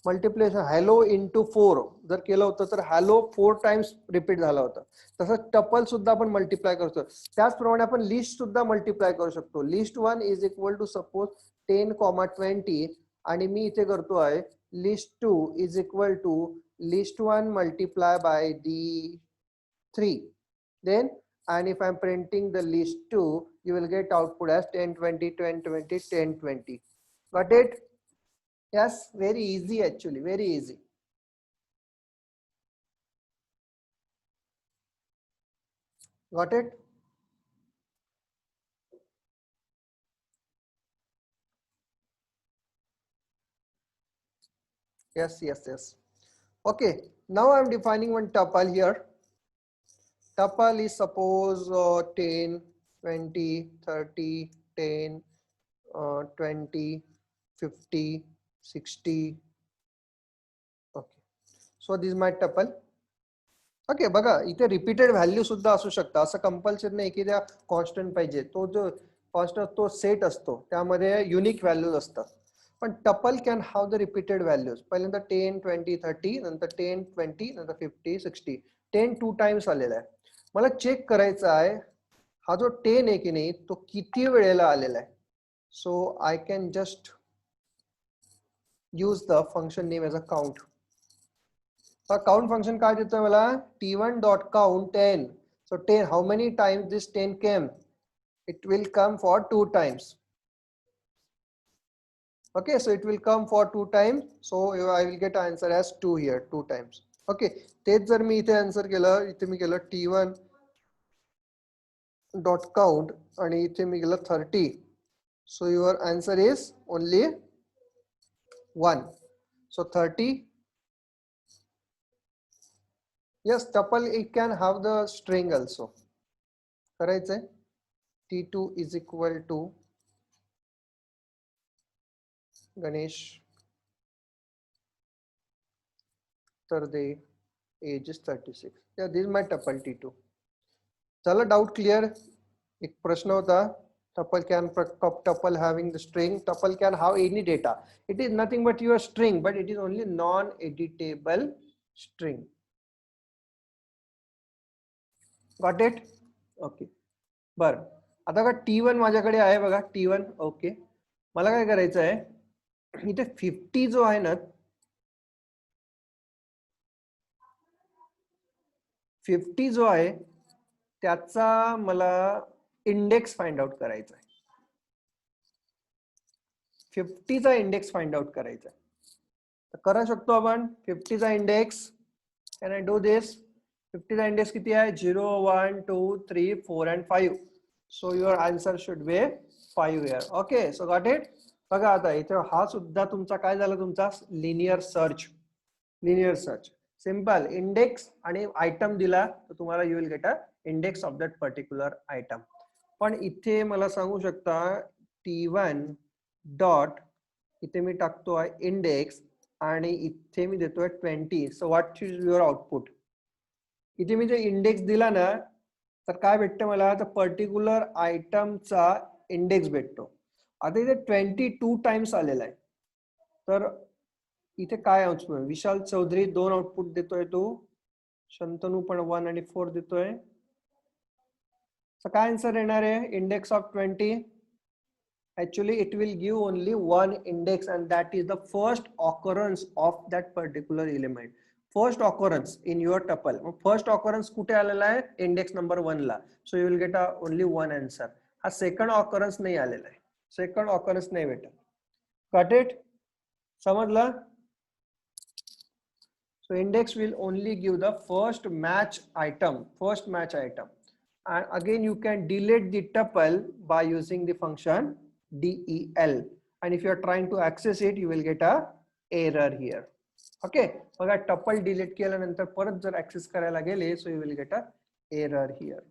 Multiplication hello into 4 जर केलं होतं तर hello 4 times repeat झाला होता. तसंच टपल सुद्धा आपण मल्टिप्लाय करू शकतो. त्याचप्रमाणे आपण लिस्ट सुद्धा मल्टिप्लाय करू शकतो. List 1 is equal to suppose 10,20 आणि मी इथे करतो आहे list 2 is equal to list 1 multiply by the 3. Then and if I'm printing the list 2, you will get output as 10 20 10 20 10 20. Got it? Yes, very easy actually, very easy. Got it? Yes, yes, yes. Okay, now I'm defining one tuple here. Tuple is suppose 10 20 30 10 20 50 60. Okay, so this is my tuple. Okay बघा इथे repeated value सुद्धा असू शकतं. असं compulsory नाही की त्या constant पाहिजे. तो जो कॉन्स्टंट तो सेट असतो त्यामध्ये युनिक व्हॅल्यूज असतात. पण tuple can have the repeated values. पहिल्यांदा 10 20 30 नंतर 10 20 नंतर 50 60. 10 2 टाइम्स आलेला आहे. मला चेक करायचा आहे हा जो 10 आहे की नाही तो किती वेळेला आलेला आहे. So I can just use the function name as a count. Count function काय देतोय मला t1 dot count 10. So 10, how many times this 10 came? It will come for 2 times. Okay, so it will come for 2 times. So I will get answer as 2 here, 2 times. Okay, तेच जर मी इथे answer केलं, इथे मी केलं t1 dot count आणि इथे मी केलं 30. So your answer is only 1. So 30. Yes, tuple it can have the string also. करायचंय t2 is equal to Ganesh Tarde, age is 36. Yeah, this is my tuple t2. चला doubt clear. एक प्रश्न होता tuple having the string. Tuple can have any data. It is nothing but your string, but it is only non-editable string. Got it? Okay. बर आता का t1 माझ्याकडे आहे बघा t1. ओके मला काय करायचं आहे इथे 50 जो आहे ना 50 जो आहे त्याचा मला इंडेक्स फाइंड आउट करायचा आहे. 50 चा इंडेक्स फाइंड आउट करायचा आहे. तर करू शकतो आपण 50 चा index. Can I do this. 50 चा इंडेक्स किती आहे 0 1 2 3 4 and 5. So your answer should be 5 here. Okay so got it. बघा आता इथे हा सुद्धा तुमचा काय झाला तुमचा linear search. Linear search simple index आणि आयटम दिला तर तुम्हाला you will get a index of that particular item. पण इथे मला सांगू शकता t1 डॉट इथे मी टाकतोय इंडेक्स आणि इथे मी देतोय 20. So what is your output. इथे मी जे इंडेक्स दिला ना तर काय भेटतं मला तर पर्टिक्युलर आयटमचा इंडेक्स भेटतो. आता इथे 22 टाइम्स आलेला आहे. तर इथे काय आउटपुट विशाल चौधरी 2 आउटपुट देतोय तो. शंतनू पण 1 आणि 4 देतोय. काय आन्सर येणार आहे index of 20. Actually it will give only one index and that is the first occurrence of that particular element. First occurrence in your tuple. First occurrence कुठे आलेला आहे इंडेक्स नंबर 1 ला. So you will get only one answer. हा second occurrence नाही आलेला आहे. Second occurrence नाही भेटत. Got it? समजलं. So index will only give the first match item. First match item. And again you can delete the tuple by using the function del. And if you are trying to access it you will get a error here. Okay, बघा tuple delete केल्यानंतर परत जर access करायला गेले so you will get a error here.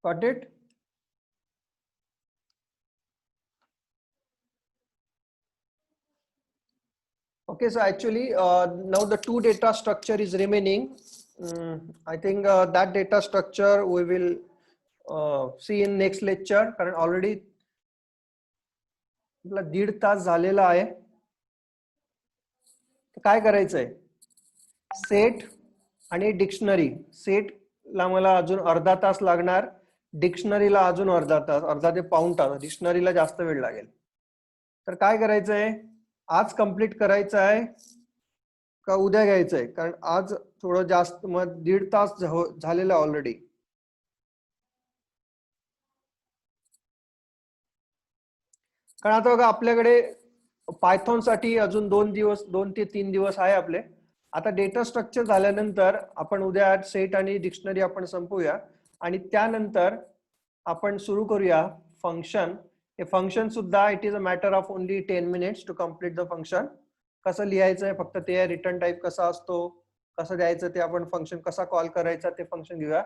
Got it? Okay, so actually now the two data structure is remaining. I think that data structure we will see in next lecture. Current already आपला 1.5 तास झालेला आहे. तर काय करायचंय, set आणि dictionary. सेटला मला अजून अर्धा तास लागणार, डिक्शनरीला अजून अर्धा तास, अर्धा ते पाऊण तास, डिक्शनरीला जास्त वेळ लागेल. तर काय करायचंय, आज कंप्लीट करायचं आहे का उद्या घ्यायचंय, कारण आज थोडं जास्त, मग 1.5 तास झालेला ऑलरेडी. कारण आता बघा आपल्याकडे पायथॉन साठी अजून 2 ते 3 दिवस आहे आपले. आता डेटा स्ट्रक्चर झाल्यानंतर आपण उद्या सेट आणि डिक्शनरी आपण संपवूया आणि त्यानंतर आपण सुरू करूया फंक्शन. हे फंक्शन सुद्धा it is a matter of only 10 minutes to complete the function. कसं लिहायचं आहे फक्त ते, रिटर्न टाईप कसा असतो, कसं द्यायचं ते, आपण फंक्शन कसा कॉल करायचा ते फंक्शन घेऊया.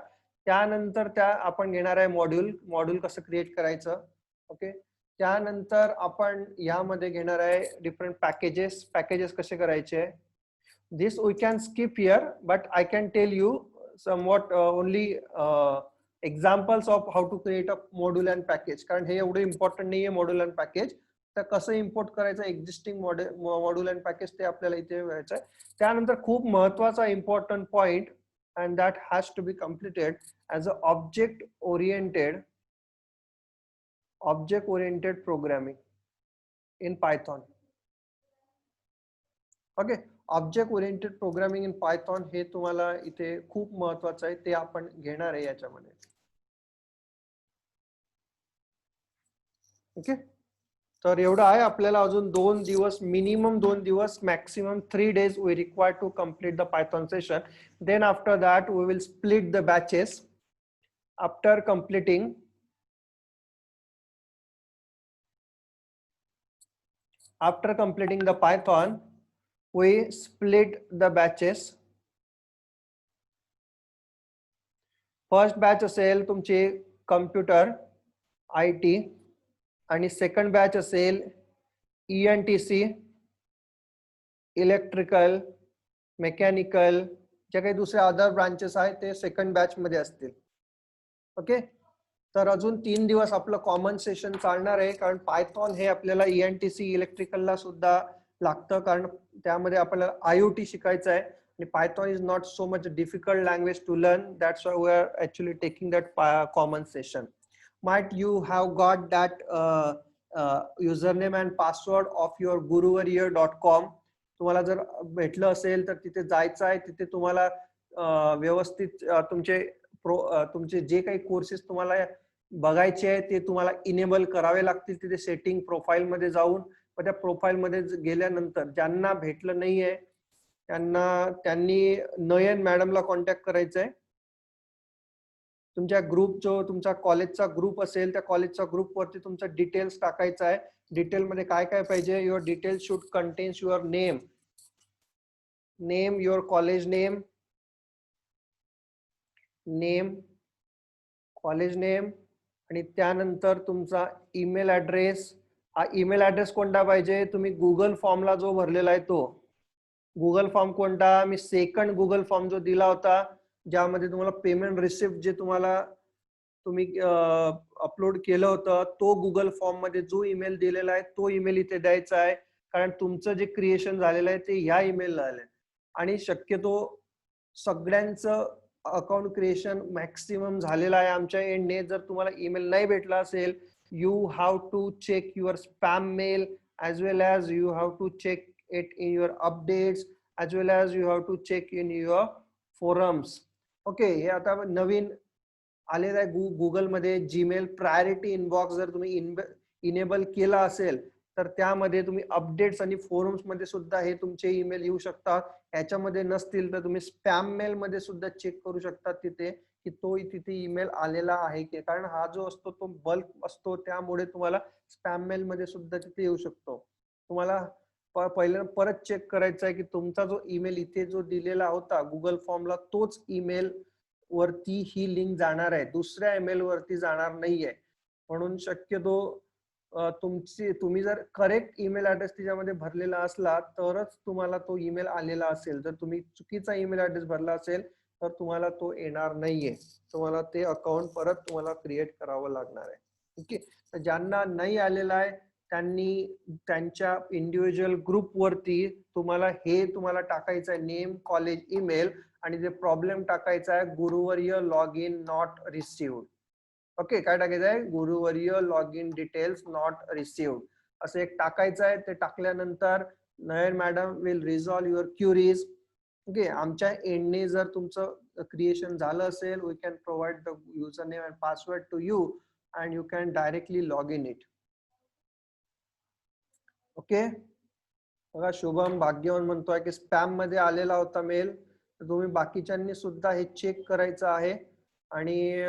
त्यानंतर आपण घेणार आहे मॉड्यूल कसं क्रिएट करायचं. ओके, त्यानंतर आपण यामध्ये घेणार आहे डिफरंट पॅकेजेस कसे करायचे. This we can skip here, but I can tell you somewhat only examples of how to create a module and package. कारण हे एवढं इम्पॉर्टंट नाही आहे मॉड्यूल अँड पॅकेज. तर कसं इम्पोर्ट करायचं एक्झिस्टिंग मॉड्यूल अँड पॅकेज ते आपल्याला इथे व्हायचं आहे. त्यानंतर खूप महत्वाचा important point, and that has to be completed as a object oriented programming in Python. Okay, object oriented programming in Python हे तुम्हाला इथे खूप महत्वाचं आहे, ते आपण घेणार आहे याच्यामध्ये. ओके, तर एवढं आहे आपल्याला. अजून 2 दिवस, मिनिमम 2 दिवस, maximum 3 days we require to complete the Python session. Then after that we will split the batches. After completing the Python, we split the batches. First batch असेल तुमची कम्प्युटर IT आणि सेकंड बॅच असेल ENTC, electrical, mechanical, जे काही दुसरे other branches आहेत ते second batch मध्ये असतील. ओके, तर अजून 3 दिवस आपलं कॉमन सेशन चालणार आहे, कारण पायथॉन हे आपल्याला ENTC इलेक्ट्रिकलला सुद्धा लागतं, कारण त्यामध्ये आपल्याला IoT शिकायचं आहे. आणि Python is not so much difficult language to learn, that's why we are actually taking that common session. Might you have got that username and password of your guruvarya.com. तुम्हाला जर भेटलं असेल तर तिथे जायचं आहे. तिथे तुम्हाला व्यवस्थित तुमचे जे काही कोर्सेस तुम्हाला बघायचे आहे ते तुम्हाला इनेबल करावे लागतील. तिथे सेटिंग प्रोफाईल मध्ये जाऊन, त्या प्रोफाईल मध्ये गेल्यानंतर ज्यांना भेटलं नाहीये त्यांनी नयन मॅडमला कॉन्टॅक्ट करायचं आहे. तुमच्या ग्रुप, जो तुमचा कॉलेजचा ग्रुप असेल त्या कॉलेजच्या ग्रुप वरती तुमचा डिटेल्स टाकायचा आहे. डिटेल मध्ये काय काय पाहिजे, your detail should contains your name, your college name, college name, आणि त्यानंतर तुमचा ईमेल ऍड्रेस. हा ईमेल ऍड्रेस कोणता पाहिजे, तुम्ही गुगल फॉर्मला जो भरलेला आहे तो गुगल फॉर्म कोणता, मी सेकंड गुगल फॉर्म जो दिला होता ज्यामध्ये तुम्हाला पेमेंट रिसिप्ट जे तुम्ही अपलोड केलं होतं, तो गुगल फॉर्म मध्ये जो ईमेल दिलेला आहे तो ईमेल इथे द्यायचा आहे. कारण तुमचं जे क्रिएशन झालेलं आहे ते ह्या ईमेलला आलंय. आणि शक्यतो सगळ्यांचं अकाउंट क्रिएशन मॅक्सिमम झालेलं आहे आमच्या एंडने. जर तुम्हाला ईमेल नाही भेटला असेल, you have to check your spam mail as well as you have to check it in your updates, as well as you have to check in your forums. Okay, हे आता नवीन आलेलं आहे गुगल मध्ये. Gmail priority inbox जर तुम्ही enable केला असेल तर त्यामध्ये तुम्ही अपडेट्स आणि फोरम्स मध्ये सुद्धा हे तुमचे ईमेल येऊ शकतात. याच्यामध्ये नसतील तर तुम्ही स्पॅम मेल मध्ये सुद्धा चेक करू शकता तिथे की तो तिथे ईमेल आलेला आहे की, कारण हा जो असतो तो बल्क असतो, त्यामुळे तुम्हाला स्पॅम मेल मध्ये सुद्धा तिथे येऊ शकतो. तुम्हाला पहिल्यांदा परत चेक करायचं आहे की तुमचा जो ईमेल इथे जो दिलेला होता गुगल फॉर्मला तोच ईमेल वरती ही लिंक जाणार आहे, दुसऱ्या ईमेल वरती जाणार नाहीये. म्हणून शक्यतो तुम्ही जर करेक्ट ईमेल ऍड्रेस त्याच्यामध्ये भरलेला असला तरच तुम्हाला तो ईमेल आलेला असेल. जर तुम्ही चुकीचा ईमेल ऍड्रेस भरला असेल तर तुम्हाला तो येणार नाहीये. तुम्हाला ते अकाउंट परत तुम्हाला क्रिएट करावं लागणार आहे. ओके, तर ज्यांना नाही आलेला आहे त्यांनी त्यांच्या इंडिव्हिज्युअल ग्रुपवरती तुम्हाला टाकायचं आहे नेम कॉलेज ईमेल आणि जे प्रॉब्लेम टाकायचा आहे Guruvarya log in not received. Okay, काय टाकायचं आहे Guruvarya log in details not received असं एक टाकायचं आहे. ते टाकल्यानंतर Nayan madam will resolve your queries. Okay, आमच्या एंडने जर तुमचं क्रिएशन झालं असेल we can provide the user name and password to you and you can directly log in it. Okay, बघा शुभम भाग्यवन म्हणतोय की स्पॅम मध्ये आलेला होता मेल, तर तुम्ही बाकीच्यांनी सुद्धा हे चेक करायचं आहे आणि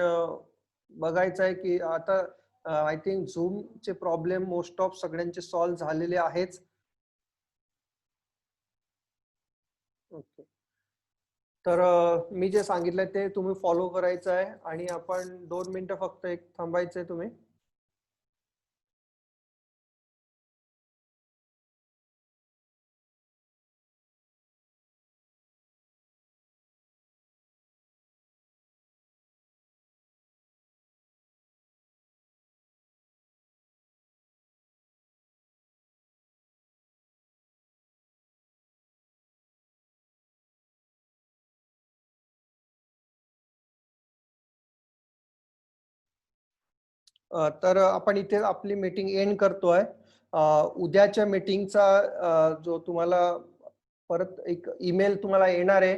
बघायचं आहे की आता आय थिंक झूम चे प्रॉब्लेम मोस्ट ऑफ सगळ्यांचे सॉल्व्ह झालेले आहेत. ओके, तर मी जे सांगितलंय ते तुम्ही फॉलो करायचं आहे आणि आपण 2 मिनिटं फक्त एक थांबायचंय तुम्ही. तर आपण इथे आपली मीटिंग एंड करतोय. उद्याच्या मीटिंगचा जो तुम्हाला परत एक ईमेल तुम्हाला येणार आहे.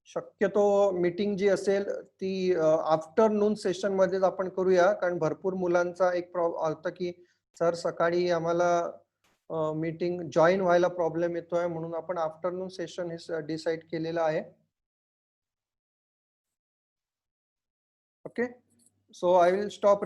शक्यतो मीटिंग जी असेल ती आफ्टरनून सेशन मध्येच आपण करूया, कारण भरपूर मुलांचा एक होता की सर सकाळी आम्हाला मीटिंग जॉईन व्हायला प्रॉब्लेम येतोय, म्हणून आपण आफ्टरनून सेशन हे डिसाईड केलेलं आहे. Okay, so I will stop